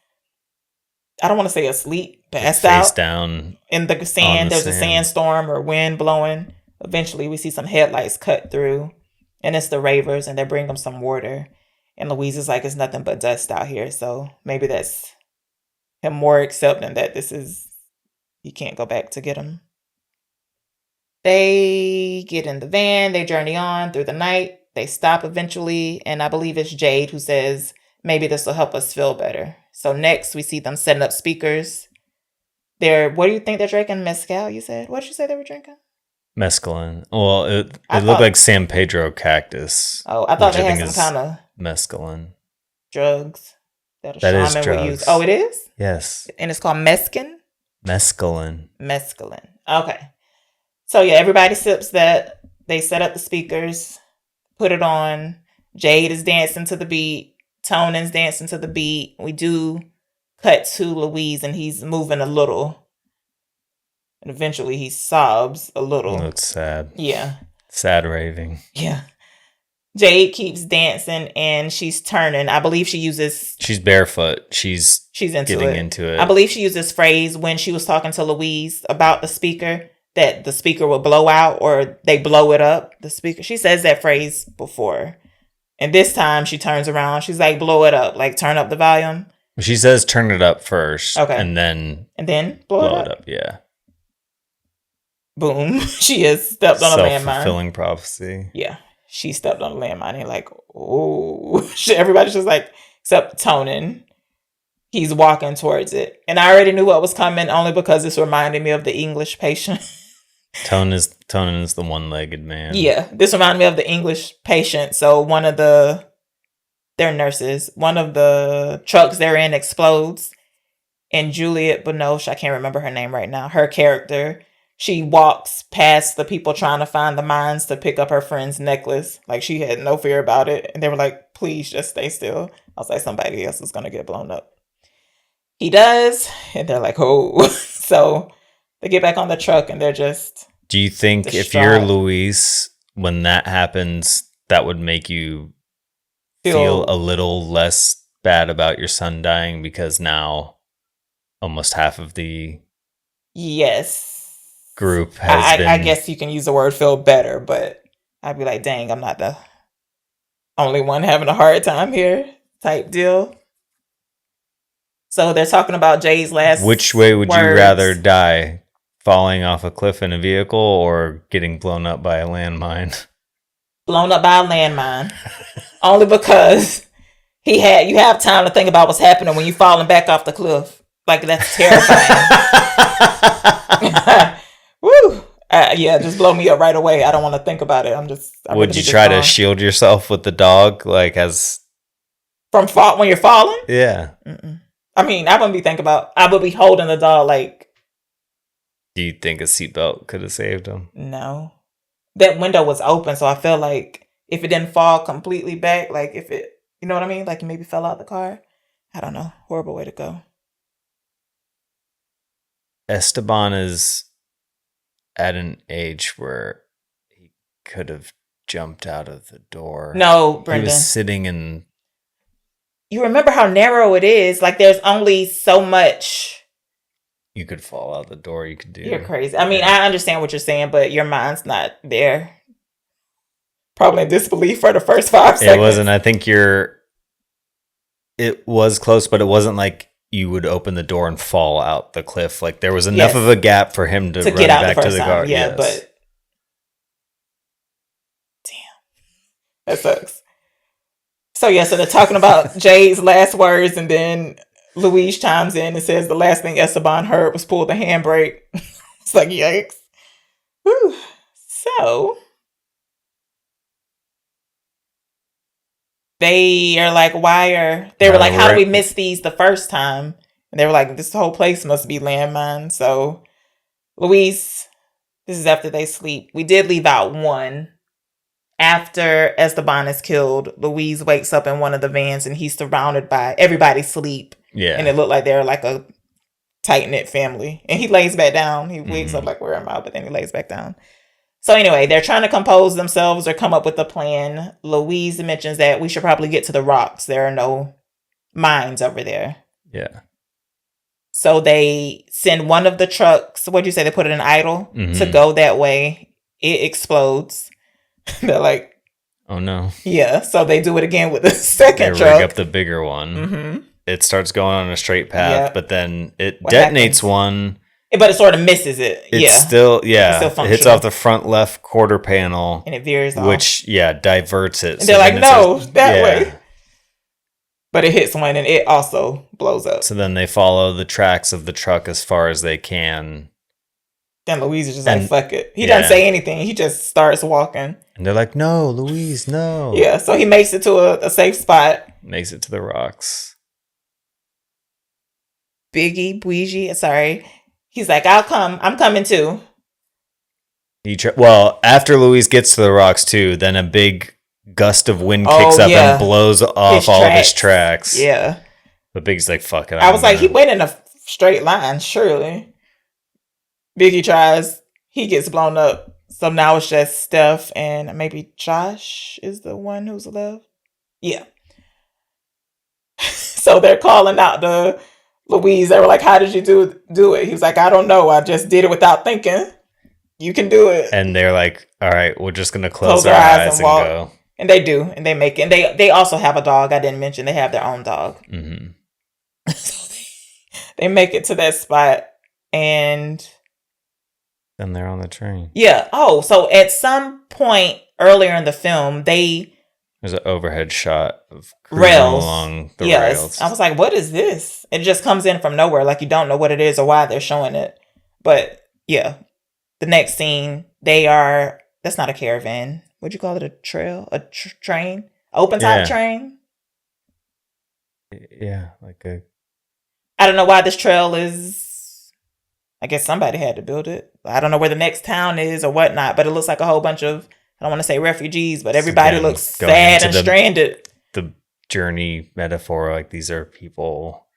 B: I don't want to say asleep, passed out.
A: Face down
B: in the sand. There's a sandstorm or wind blowing. Eventually we see some headlights cut through and it's the ravers and they bring him some water. And Louise is like, it's nothing but dust out here. So maybe that's him more accepting that this is he can't go back to get him. They get in the van. They journey on through the night. They stop eventually. And I believe it's Jade who says, maybe this will help us feel better. So next we see them setting up speakers. What do you think they're drinking? Mezcal, you said? What did you say they were drinking?
A: Mescaline. Well, it looked like San Pedro cactus.
B: Oh, I thought they had some kind of
A: mescaline
B: drugs
A: that a shaman would use.
B: Oh, it is?
A: Yes.
B: And it's called mescaline?
A: Mescaline.
B: Okay. So yeah, everybody sips that. They set up the speakers, put it on. Jade is dancing to the beat. Tonan's dancing to the beat. We do cut to Louise and he's moving a little. And eventually he sobs a little.
A: Looks sad.
B: Yeah.
A: Sad raving.
B: Yeah. Jade keeps dancing and she's turning. I believe she uses...
A: She's barefoot. She's
B: into
A: it.
B: I believe she used this phrase when she was talking to Louise about the speaker, that the speaker will blow out or they blow it up. The speaker. She says that phrase before. And this time she turns around. She's like, blow it up. Like, turn up the volume.
A: She says turn it up first.
B: Okay.
A: And then
B: blow it up.
A: Yeah.
B: Boom. She has stepped on a landmine.
A: Self-fulfilling prophecy.
B: Yeah. She stepped on a landmine and like, oh. Everybody's just like, except Tonan. He's walking towards it. And I already knew what was coming only because this reminded me of the English patient.
A: Tonan is the one-legged man.
B: Yeah. This reminded me of the English patient. So they're nurses. One of the trucks they're in explodes. And Juliette Binoche, I can't remember her name right now, her character, she walks past the people trying to find the mines to pick up her friend's necklace. Like, she had no fear about it. And they were like, please just stay still. I was like, somebody else is going to get blown up. He does. And they're like, oh. So they get back on the truck and they're just...
A: Do you think distraught. If you're Louise, when that happens, that would make you feel a little less bad about your son dying because now almost half of the group has been...
B: I guess you can use the word feel better, but I'd be like, dang, I'm not the only one having a hard time here type deal. So they're talking about Jay's last
A: Which way would
B: words.
A: You rather die? Falling off a cliff in a vehicle or getting blown up by a landmine?
B: Blown up by a landmine. Only because you have time to think about what's happening when you're falling back off the cliff. Like, that's terrifying. Woo! Yeah, just blow me up right away. I don't want to think about it.
A: Would you try to shield yourself with the dog, like as
B: from when you're falling?
A: Yeah.
B: Mm-mm. I mean, I would be holding the dog like.
A: Do you think a seatbelt could have saved him?
B: No, that window was open, so I feel like if it didn't fall completely back, like if it, you know what I mean, like it maybe fell out the car. I don't know. Horrible way to go.
A: Esteban is at an age where he could have jumped out of the door.
B: No, Brendan.
A: He was sitting in...
B: You remember how narrow it is? Like, there's only so much...
A: You could fall out the door. You could do...
B: You're crazy. I mean, I understand what you're saying, but your mind's not there. Probably in disbelief for the first 5 seconds.
A: It wasn't. I think it was close, but it wasn't like you would open the door and fall out the cliff. Like, there was enough of a gap for him to run
B: get out
A: back to the car.
B: Yeah, but... Damn. That sucks. So they're talking about Jay's last words, and then Louise chimes in and says the last thing Esteban heard was pull the handbrake. It's like, yikes. Whew. So they are like, they were like, how do we miss these the first time? And they were like, this whole place must be landmine. So Louise, this is after they sleep. We did leave out one. After Esteban is killed, Louise wakes up in one of the vans and he's surrounded by everybody sleep.
A: Yeah.
B: And it looked like they're like a tight-knit family. And he lays back down. He wakes up like, where am I? But then he lays back down. So anyway, they're trying to compose themselves or come up with a plan. Louise mentions that we should probably get to the rocks. There are no mines over there.
A: Yeah.
B: So they send one of the trucks, what'd you say? They put it in idle to go that way. It explodes. They're like,
A: oh no.
B: Yeah. So they do it again with the second truck.
A: They rig up the bigger one. Mm-hmm. It starts going on a straight path, but then it detonates one.
B: But it sort of misses it.
A: It's still it hits off the front left quarter panel.
B: And it veers off.
A: Which, diverts it.
B: And they're like, no, that way. But it hits one and it also blows up.
A: So then they follow the tracks of the truck as far as they can.
B: Then Louise is just like, fuck it. He doesn't say anything. He just starts walking.
A: And they're like, no, Louise, no.
B: Yeah, so he makes it to a safe spot.
A: Makes it to the rocks.
B: Bougie, sorry. He's like, I'll come. I'm coming too.
A: After Louise gets to the rocks too, then a big gust of wind kicks up and blows off all of his tracks.
B: Yeah.
A: But Big's like, fuck it.
B: I was like, he went in a straight line, surely. Biggie tries, he gets blown up. So now it's just Steph and maybe Josh is the one who's left. Yeah. So they're calling out the Louise. They were like, how did you do it? He was like, I don't know. I just did it without thinking. You can do it.
A: And they're like, all right, we're just going to close our eyes and go.
B: And they do. And they make it. And they also have a dog. I didn't mention they have their own dog. Mm-hmm. So they make it to that spot and...
A: Then they're on the train.
B: Yeah. Oh, so at some point earlier in the film,
A: there's an overhead shot of rails along the rails.
B: I was like, what is this? It just comes in from nowhere. Like you don't know what it is or why they're showing it. But yeah, the next scene, that's not a caravan. What'd you call it? A trail? A train? Open top train?
A: Yeah,
B: I don't know why this trail is... I guess somebody had to build it. I don't know where the next town is or whatnot, but it looks like a whole bunch of, I don't want to say refugees, but everybody looks sad and stranded.
A: The journey metaphor, like these are people,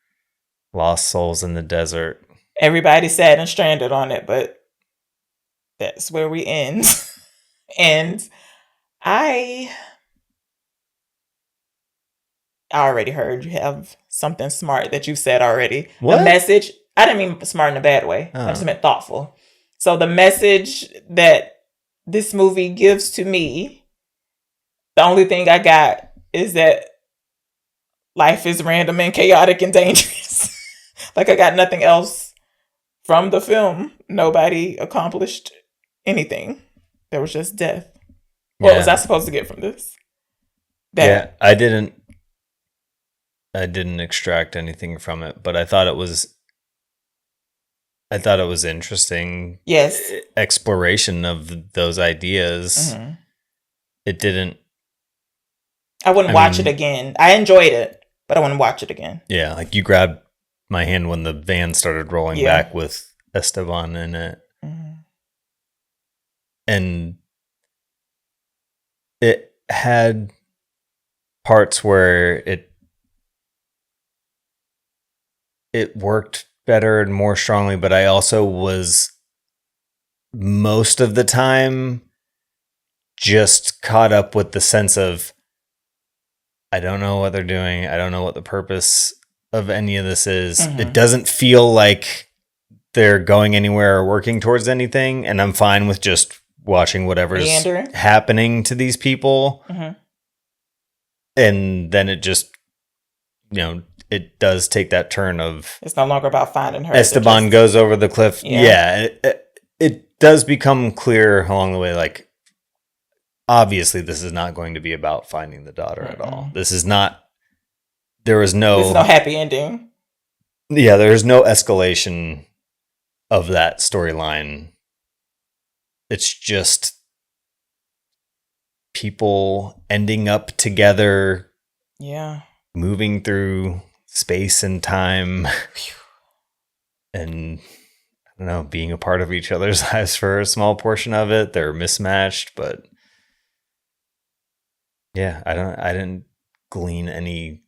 A: lost souls in the desert.
B: Everybody's sad and stranded on it, but that's where we end. And I already heard you have something smart that you said already.
A: What?
B: The message... I didn't mean smart in a bad way. I just meant thoughtful. So the message that this movie gives to me, the only thing I got is that life is random and chaotic and dangerous. Like I got nothing else from the film. Nobody accomplished anything. There was just death. What was I supposed to get from this?
A: I didn't extract anything from it, but I thought it was interesting.
B: Yes.
A: Exploration of those ideas. Mm-hmm. It didn't...
B: I wouldn't watch it again. I enjoyed it, but I wouldn't watch it again.
A: Yeah, like you grabbed my hand when the van started rolling back with Esteban in it. Mm-hmm. And it had parts where it worked better and more strongly, but I also was most of the time just caught up with the sense of I don't know what they're doing. I don't know what the purpose of any of this is. Mm-hmm. It doesn't feel like they're going anywhere or working towards anything, and I'm fine with just watching whatever's happening to these people. Mm-hmm. And then it just, it does take that turn of...
B: It's no longer about finding her.
A: Esteban goes over the cliff. Yeah, it does become clear along the way, like, obviously this is not going to be about finding the daughter at all. This is not... There's no
B: happy ending.
A: Yeah, there's no escalation of that storyline. It's just people ending up together.
B: Yeah.
A: Moving through space and time. And I don't know, being a part of each other's lives for a small portion of it. They're mismatched, but yeah, I didn't glean any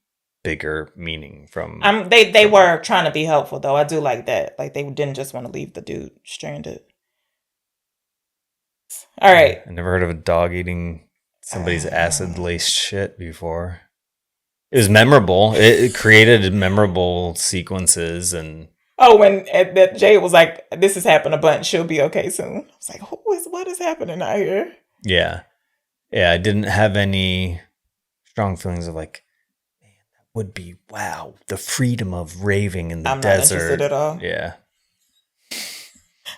A: bigger meaning from...
B: They were trying to be helpful, though. I do like that. Like, they didn't just want to leave the dude stranded. All right.
A: I never heard of a dog eating somebody's acid-laced shit before. It was memorable. It created memorable sequences and...
B: Oh, when that Jay was like, this has happened a bunch. She'll be okay soon. I was like, what is happening out here?
A: Yeah. Yeah, I didn't have any strong feelings of like, man, that would be, wow, the freedom of raving in the desert.
B: I'm not interested at all.
A: Yeah.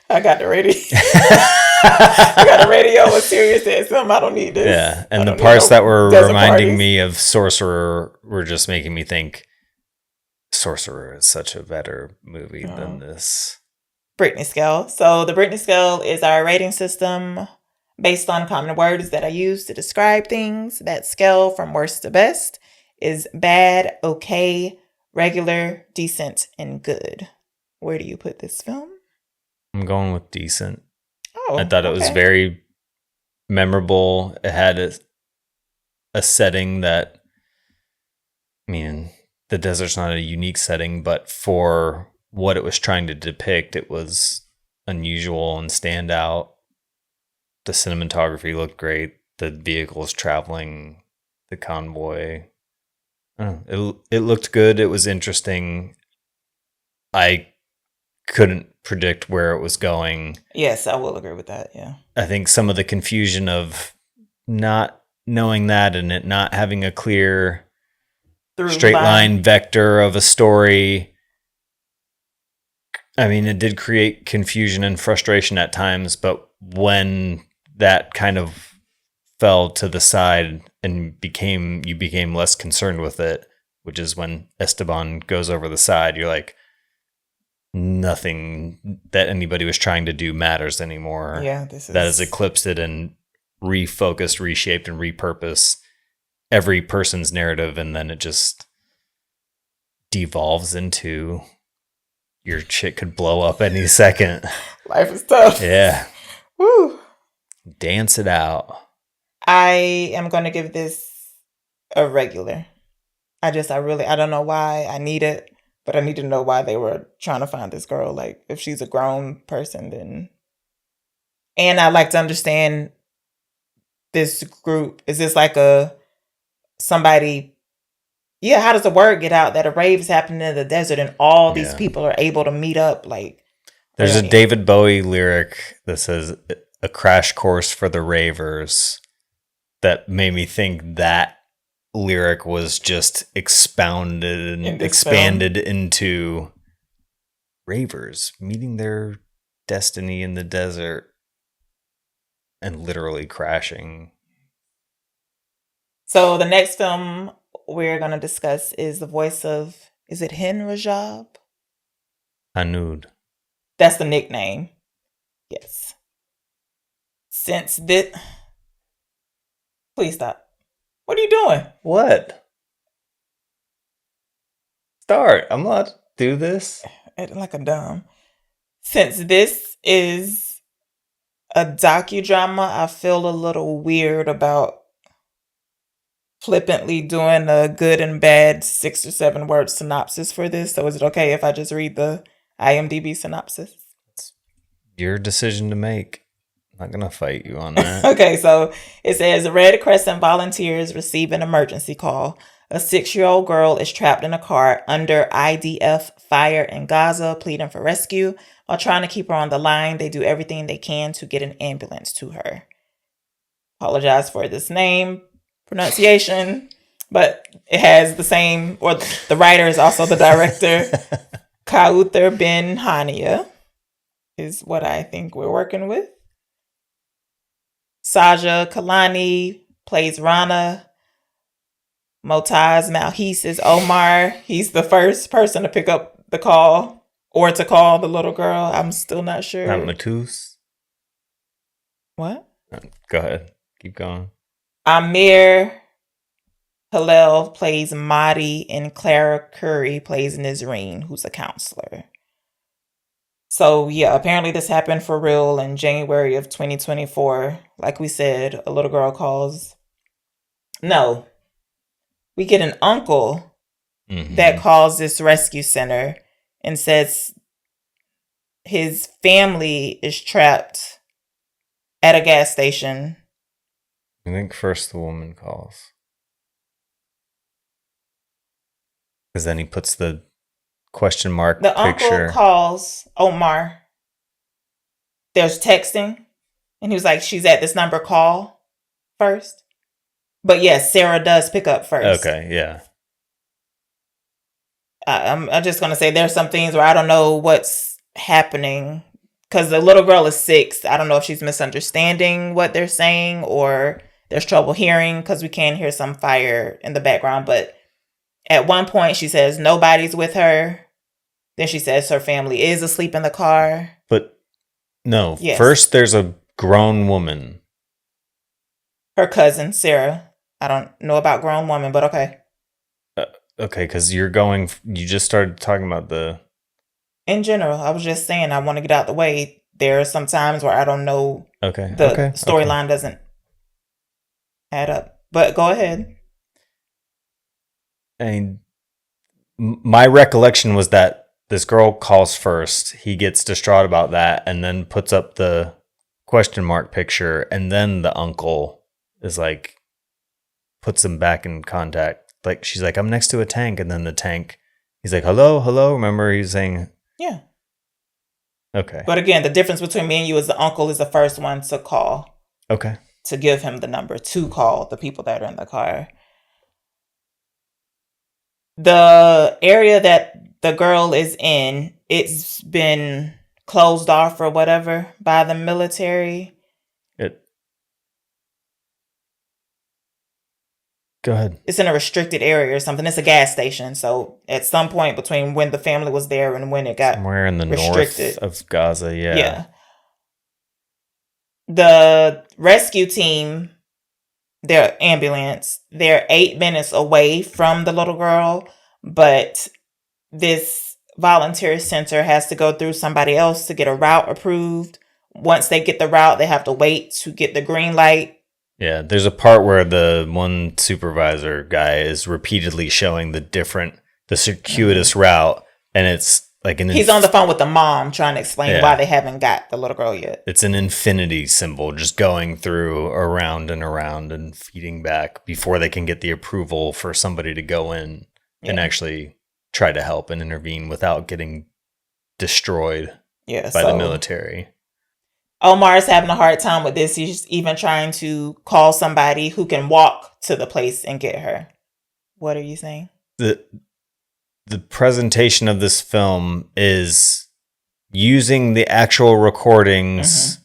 B: I got the radio. I got a radio with Sirius XM. I don't need this.
A: Yeah, and
B: I
A: the
B: don't need
A: parts
B: no
A: that were
B: desert
A: reminding
B: parties.
A: me of Sorcerer were just making me think Sorcerer is such a better movie than this.
B: Brittany scale. So the Brittany scale is our rating system based on common words that I use to describe things. That scale from worst to best is bad, okay, regular, decent, and good. Where do you put this film?
A: I'm going with decent.
B: Oh,
A: I thought it was very memorable. It had a setting that, I mean, the desert's not a unique setting, but for what it was trying to depict, it was unusual and stand out. The cinematography looked great. The vehicles traveling, the convoy. It looked good. It was interesting. I couldn't predict where it was going.
B: Yes, I will agree with that. Yeah.
A: I think some of the confusion of not knowing that and it not having a clear straight line vector of a story. I mean, it did create confusion and frustration at times, but when that kind of fell to the side and you became less concerned with it, which is when Esteban goes over the side, you're like, nothing that anybody was trying to do matters anymore.
B: Yeah,
A: that has eclipsed it and refocused, reshaped, and repurposed every person's narrative, and then it just devolves into your shit could blow up any second.
B: Life is tough.
A: Yeah.
B: Woo.
A: Dance it out.
B: I am going to give this a regular. I don't know why I need it, but I need to know why they were trying to find this girl. Like, if she's a grown person, then. And I'd like to understand this group. Is this like somebody? Yeah, how does the word get out that a rave is happening in the desert and all these people are able to meet up? Like,
A: there's a David Bowie lyric that says a crash course for the ravers that made me think that lyric was just expounded and expanded into ravers meeting their destiny in the desert and literally crashing.
B: So the next film we're going to discuss is The Voice of, is it Hind Rajab?
A: Hanud.
B: That's the nickname. Yes. Please stop. What are you doing?
A: What? Start. I'm allowed to do this.
B: Acting like a dumb. Since this is a docudrama, I feel a little weird about flippantly doing a good and bad 6 or 7 word synopsis for this. So is it okay if I just read the IMDb synopsis?
A: It's your decision to make. I'm not going to fight you on that.
B: Okay, so it says Red Crescent volunteers receive an emergency call. A 6-year-old girl is trapped in a car under IDF fire in Gaza, pleading for rescue. While trying to keep her on the line, they do everything they can to get an ambulance to her. Apologize for this name pronunciation, but it has the same, or the writer is also the director. Kauthar Ben Hania is what I think we're working with. Saja Kalani plays Rana. Motaz Malhis is Omar. He's the first person to pick up the call or to call the little girl. I'm still not sure.
A: Not Matus.
B: What?
A: Go ahead. Keep going.
B: Amir Hillel plays Mahdi, and Clara Curry plays Nizreen, who's a counselor. So, yeah, apparently this happened for real in January of 2024. Like we said, a little girl calls. No. We get an uncle that calls this rescue center and says his family is trapped at a gas station.
A: I think first the woman calls. Because then he puts the question mark
B: the
A: picture.
B: Uncle calls Omar. There's texting. And he was like, she's at this number, call first. But yes, Sarah does pick up first.
A: Okay, yeah.
B: I'm just going to say there's some things where I don't know what's happening because the little girl is 6. I don't know if she's misunderstanding what they're saying or there's trouble hearing because we can hear some fire in the background. But at one point she says nobody's with her. Then she says her family is asleep in the car.
A: But no,
B: Yes.
A: first there's a grown woman.
B: Her cousin, Sarah. I don't know about grown woman, but okay.
A: Okay, because you just started talking about the...
B: In general, I was just saying I want to get out the way. There are some times where I don't know.
A: Okay.
B: The storyline doesn't add up. But go ahead.
A: And my recollection was that this girl calls first. He gets distraught about that and then puts up the question mark picture. And then the uncle is like, puts them back in contact. Like, she's like, I'm next to a tank. And then the tank, he's like, hello, hello. Remember, he's saying...
B: Yeah.
A: Okay.
B: But again, the difference between me and you is the uncle is the first one to call.
A: Okay.
B: To give him the number to call the people that are in the car. The area that the girl is in, it's been closed off or whatever by the military.
A: Go ahead.
B: It's in a restricted area or something. It's a gas station. So at some point between when the family was there and when it got
A: somewhere in the
B: restricted.
A: north of Gaza, yeah.
B: Yeah. The rescue team, their ambulance, they're 8 minutes away from the little girl, but this volunteer center has to go through somebody else to get a route approved. Once they get the route, they have to wait to get the green light.
A: Yeah, there's a part where the one supervisor guy is repeatedly showing the circuitous route, and it's like
B: he's on the phone with the mom trying to explain why they haven't got the little girl yet.
A: It's an infinity symbol just going through around and feeding back before they can get the approval for somebody to go in and actually try to help and intervene without getting destroyed by the military.
B: Omar is having a hard time with this. He's even trying to call somebody who can walk to the place and get her. What are you saying?
A: The presentation of this film is using the actual recordings,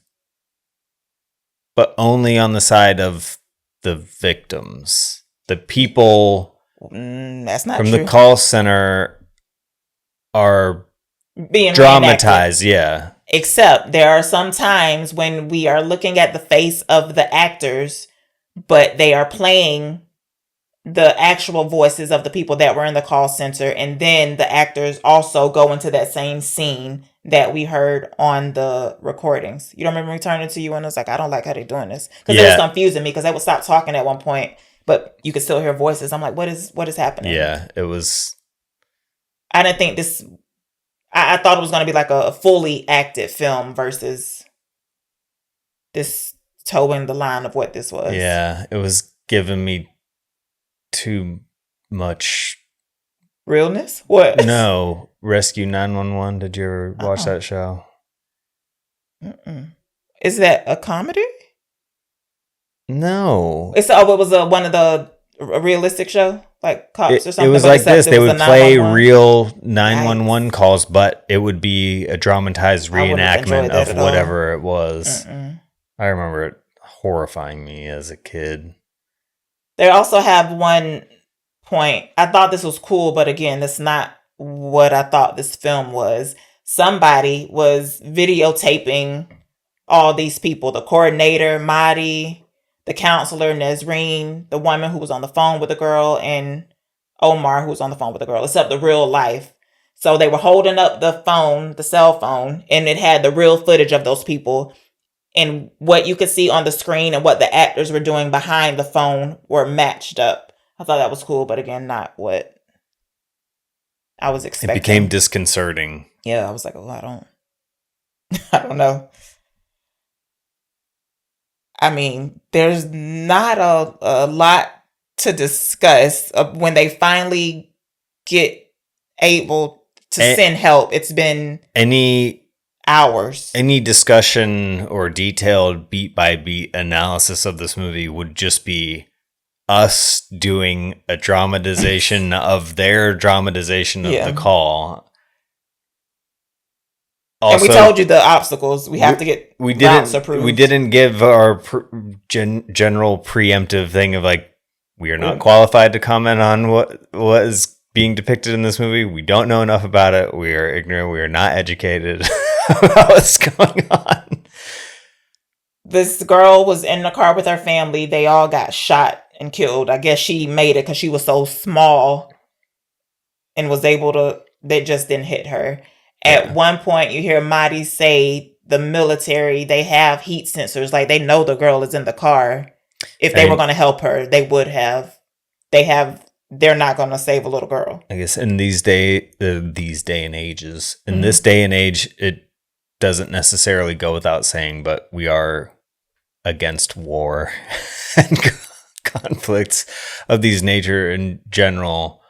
A: but only on the side of the victims. The people
B: that's not
A: from
B: true.
A: The call center are
B: being
A: dramatized, yeah.
B: Except there are some times when we are looking at the face of the actors, but they are playing the actual voices of the people that were in the call center. And then the actors also go into that same scene that we heard on the recordings. You don't remember me turning to you and I was like, I don't like how they're doing this. Because it was confusing me because they would stop talking at one point, but you could still hear voices. I'm like, what is happening?
A: Yeah, it was...
B: I didn't think this... I thought it was going to be like a fully acted film versus this towing the line of what this was.
A: Yeah, it was giving me too much
B: realness. What?
A: No, Rescue 911. Did you ever watch that show?
B: Is that a comedy?
A: No.
B: It was one of the a realistic show, like Cops or something.
A: It was like this. They would play real 911 calls, but it would be a dramatized reenactment of whatever it was. I remember it horrifying me as a kid.
B: They also have one point. I thought this was cool, but again, that's not what I thought this film was. Somebody was videotaping all these people. The coordinator, Mahdi, the counselor, Nazreen, the woman who was on the phone with the girl, and Omar, who was on the phone with the girl, except the real life. So they were holding up the phone, the cell phone, and it had the real footage of those people. And what you could see on the screen and what the actors were doing behind the phone were matched up. I thought that was cool, but again, not what I was expecting.
A: It became disconcerting.
B: Yeah, I was like, oh, I don't know. I mean, there's not a lot to discuss when they finally get able to send help. It's been hours.
A: Any discussion or detailed beat by beat analysis of this movie would just be us doing a dramatization of their dramatization of the call.
B: And we told you the obstacles. We have to get routes approved.
A: We didn't give our general preemptive thing of like, we are not qualified to comment on what is being depicted in this movie. We don't know enough about it. We are ignorant. We are not educated about what's going on.
B: This girl was in the car with her family. They all got shot and killed. I guess she made it because she was so small and was able to, they just didn't hit her. At one point, you hear Marty say the military, they have heat sensors. Like, they know the girl is in the car. If they were going to help her, they would have. They're not going to save a little girl.
A: I guess in these day and ages, in this day and age, it doesn't necessarily go without saying, but we are against war and conflicts of these nature in general.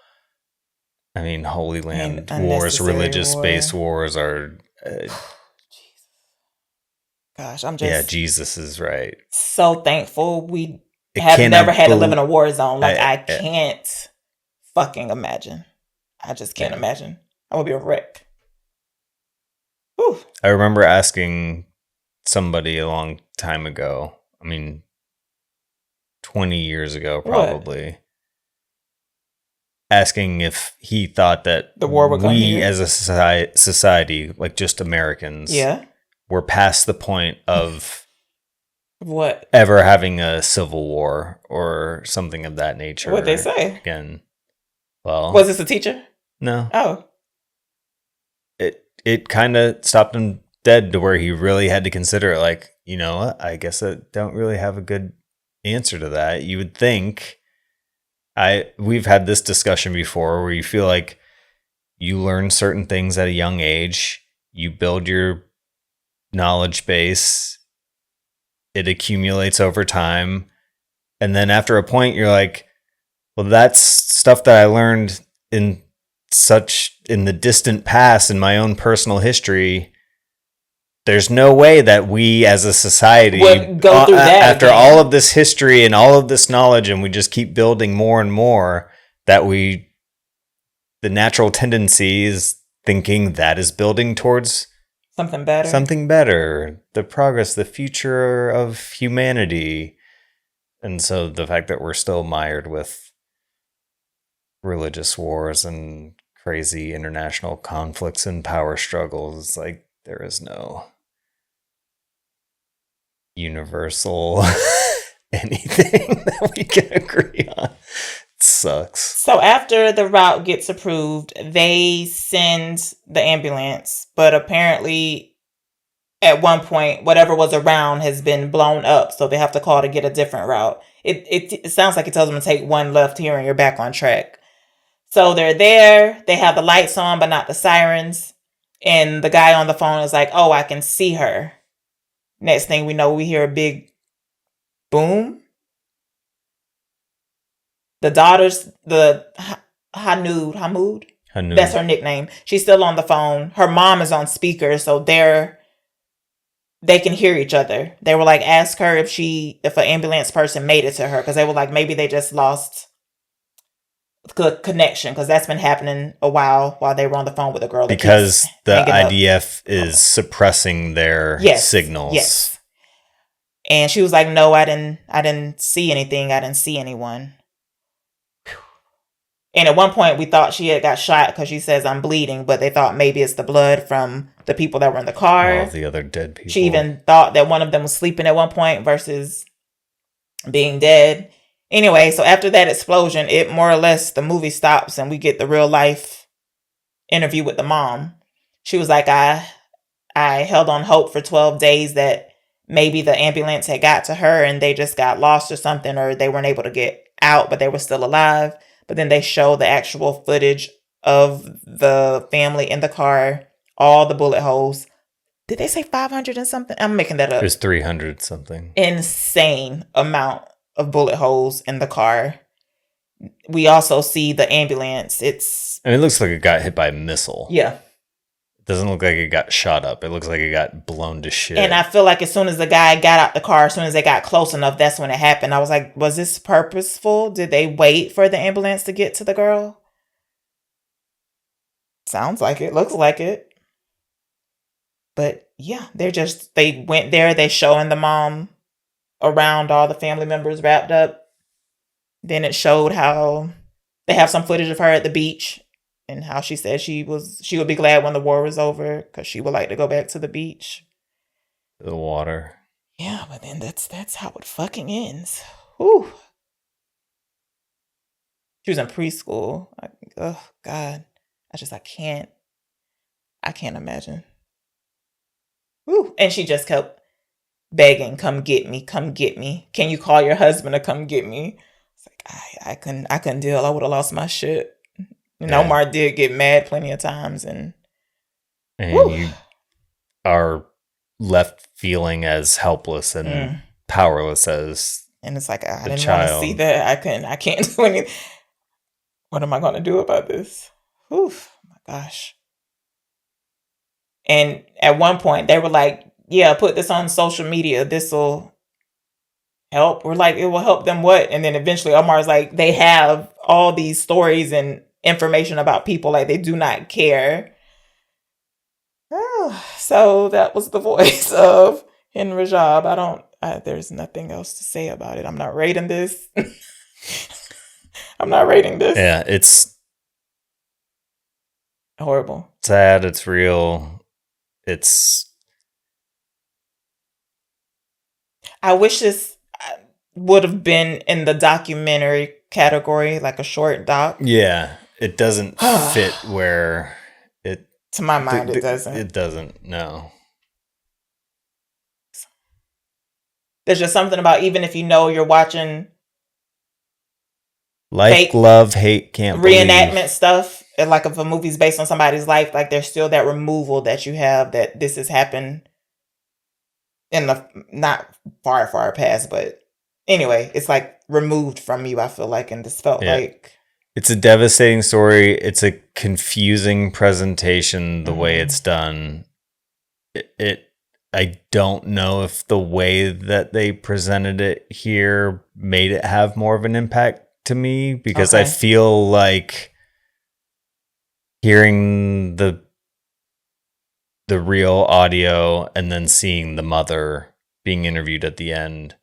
A: I mean, Holy Land wars, religious-based wars are...
B: Gosh, I'm just...
A: Yeah, Jesus is right.
B: So thankful we have never had to live in a war zone. Like, I can't fucking imagine. I just can't imagine. I would be a wreck. Whew.
A: I remember asking somebody a long time ago, 20 years ago probably,
B: What?
A: Asking if he thought that
B: the war would come
A: we
B: here?
A: as a society, like just Americans, were past the point of
B: what
A: ever having a civil war or something of that nature.
B: What'd they say?
A: Again, well,
B: was this a teacher?
A: No.
B: Oh.
A: It kind of stopped him dead to where he really had to consider it. Like, you know what? I guess I don't really have a good answer to that. You would think. We've had this discussion before where you feel like you learn certain things at a young age, you build your knowledge base, it accumulates over time, and then after a point you're like, well, that's stuff that I learned in the distant past in my own personal history. There's no way that we as a society
B: would go through that
A: after all of this history and all of this knowledge, and we just keep building more and more, that the natural tendency is thinking that is building towards
B: something better.
A: The progress, the future of humanity. And so the fact that we're still mired with religious wars and crazy international conflicts and power struggles, like, there is no universal anything that we can agree on. It sucks.
B: So after the route gets approved, they send the ambulance, but apparently at one point, whatever was around has been blown up, so they have to call to get a different route. It sounds like it tells them to take one left here and you're back on track. So they're there, they have the lights on, but not the sirens. And the guy on the phone is like, oh, I can see her. Next thing we know, we hear a big boom. The daughter's, the Hamoud, that's her nickname. She's still on the phone. Her mom is on speaker, so they can hear each other. They were like, ask her if an ambulance person made it to her, because they were like, maybe they just lost connection, because that's been happening a while they were on the phone with a girl.
A: Because the IDF is suppressing their signals.
B: Yes. And she was like, no, I didn't see anything. I didn't see anyone. And at one point we thought she had got shot because she says, I'm bleeding, but they thought maybe it's the blood from the people that were in the car.
A: All the other dead people.
B: She even thought that one of them was sleeping at one point versus being dead. Anyway, so after that explosion, it more or less, the movie stops and we get the real life interview with the mom. She was like, I held on hope for 12 days that maybe the ambulance had got to her and they just got lost or something, or they weren't able to get out, but they were still alive. But then they show the actual footage of the family in the car, all the bullet holes. Did they say 500 and something? I'm making that up.
A: There's 300 something.
B: Insane amount of bullet holes in the car. We also see the ambulance. It
A: looks like it got hit by a missile.
B: Yeah.
A: It doesn't look like it got shot up. It looks like it got blown to shit.
B: And I feel like as soon as the guy got out the car, as soon as they got close enough, that's when it happened. I was like, was this purposeful? Did they wait for the ambulance to get to the girl? Sounds like it. Looks like it. But yeah, they went there, they showing the mom around all the family members wrapped up. Then it showed how they have some footage of her at the beach and how she said she would be glad when the war was over because she would like to go back to the beach.
A: The water.
B: Yeah, but then that's how it fucking ends. Whew. She was in preschool. Oh God. I can't imagine. Whew. And she just kept begging, come get me, come get me. Can you call your husband to come get me? It's like I couldn't deal. I would have lost my shit. And
A: Yeah.
B: Omar did get mad plenty of times and
A: you are left feeling as helpless and powerless as
B: and it's like I
A: the
B: didn't want to
A: child.
B: see that. I can't do anything. What am I gonna do about this? Whew, my gosh. And at one point they were like, yeah, put this on social media. This'll help. We're like, it will help them what? And then eventually Omar's like, they have all these stories and information about people, like they do not care. Oh, so that was the voice of Hind Rajab. There's nothing else to say about it. I'm not rating this. I'm not rating this.
A: Yeah, it's
B: horrible.
A: Sad, it's real.
B: I wish this would have been in the documentary category, like a short doc.
A: Yeah, it doesn't fit where it...
B: To my mind, it doesn't.
A: It doesn't, no.
B: There's just something about, even if you know you're watching
A: Like, love, hate, can't
B: reenactment
A: believe.
B: stuff, like if a movie's based on somebody's life, like there's still that removal that you have that this has happened in the not far past, but anyway, it's like removed from you, I feel like, and this felt like
A: it's a devastating story. It's a confusing presentation the way it's done. I don't know if the way that they presented it here made it have more of an impact to me, because I feel like hearing the real audio and then seeing the mother being interviewed at the end.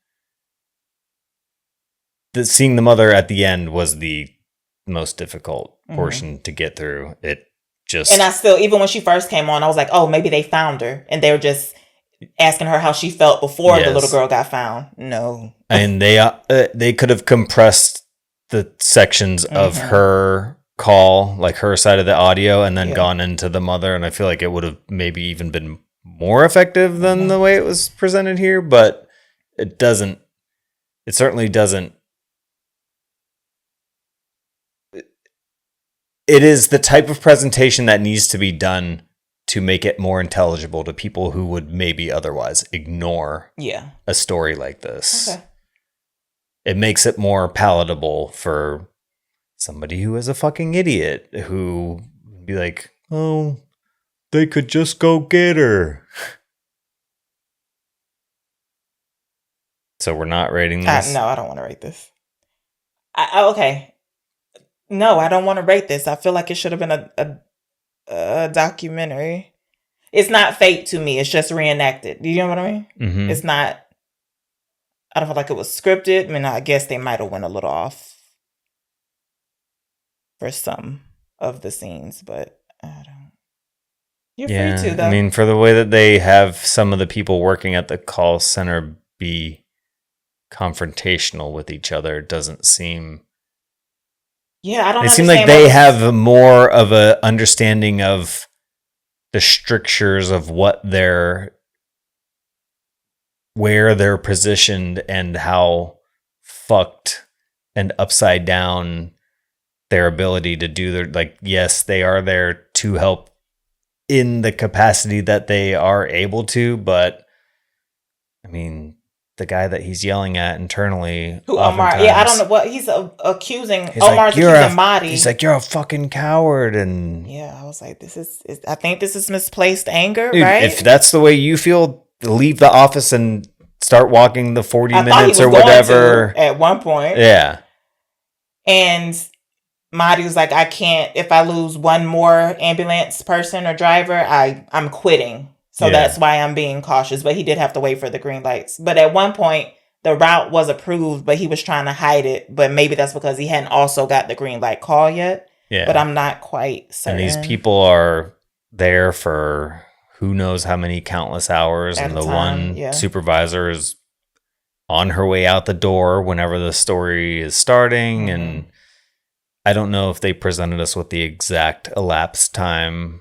A: Seeing the mother at the end was the most difficult portion to get through. And
B: I still, even when she first came on, I was like, oh, maybe they found her and they were just asking her how she felt before the little girl got found. No.
A: And they could have compressed the sections of her call, like her side of the audio, and then gone into the mother, and I feel like it would have maybe even been more effective than the way it was presented here, but it certainly doesn't. It is the type of presentation that needs to be done to make it more intelligible to people who would maybe otherwise ignore a story like this. Okay. It makes it more palatable for somebody who is a fucking idiot, who would be like, oh, they could just go get her. So we're not rating this?
B: No, I don't want to rate this. Okay. No, I don't want to rate this. I feel like it should have been a documentary. It's not fake to me. It's just reenacted. Do you know what I mean? Mm-hmm. It's not... I don't feel like it was scripted. I mean, I guess they might have went a little off for some of the scenes, but I don't... You're free to, though.
A: I mean, for the way that they have some of the people working at the call center be confrontational with each other, it doesn't seem...
B: Yeah, I don't know.
A: It seems like they have more of a understanding of the strictures of where they're positioned and how fucked and upside down their ability to do their, like, yes, they are there to help in the capacity that they are able to, but I mean, the guy that he's yelling at internally,
B: who Omar, I don't know what he's accusing. Omar's accusing Mahdi.
A: He's like, you're a fucking coward, and
B: I was like, I think this is misplaced anger,
A: dude,
B: right?
A: If that's the way you feel, leave the office and start walking the 40 minutes or whatever.
B: At one point, and Mahdi was like, I can't. If I lose one more ambulance person or driver, I'm quitting. So that's why I'm being cautious. But he did have to wait for the green lights. But at one point, the route was approved, but he was trying to hide it. But maybe that's because he hadn't also got the green light call yet.
A: Yeah.
B: But I'm not quite certain.
A: And these people are there for who knows how many countless hours.
B: At
A: and
B: a
A: the
B: time,
A: one supervisor is on her way out the door whenever the story is starting. And I don't know if they presented us with the exact elapsed time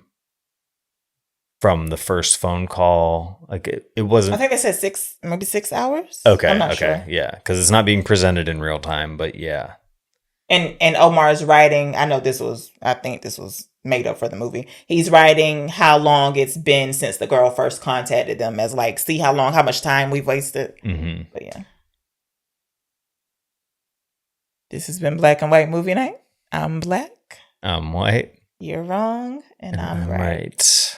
A: from the first phone call. Like it wasn't.
B: I think they said 6 hours.
A: Okay.
B: I'm not sure.
A: Yeah. Because it's not being presented in real time, but yeah.
B: And Omar's writing, I think this was made up for the movie. He's writing how long it's been since the girl first contacted them, as like, see how much time we've wasted. But yeah. This has been Black and White Movie Night. I'm black.
A: I'm white.
B: You're wrong. And I'm right.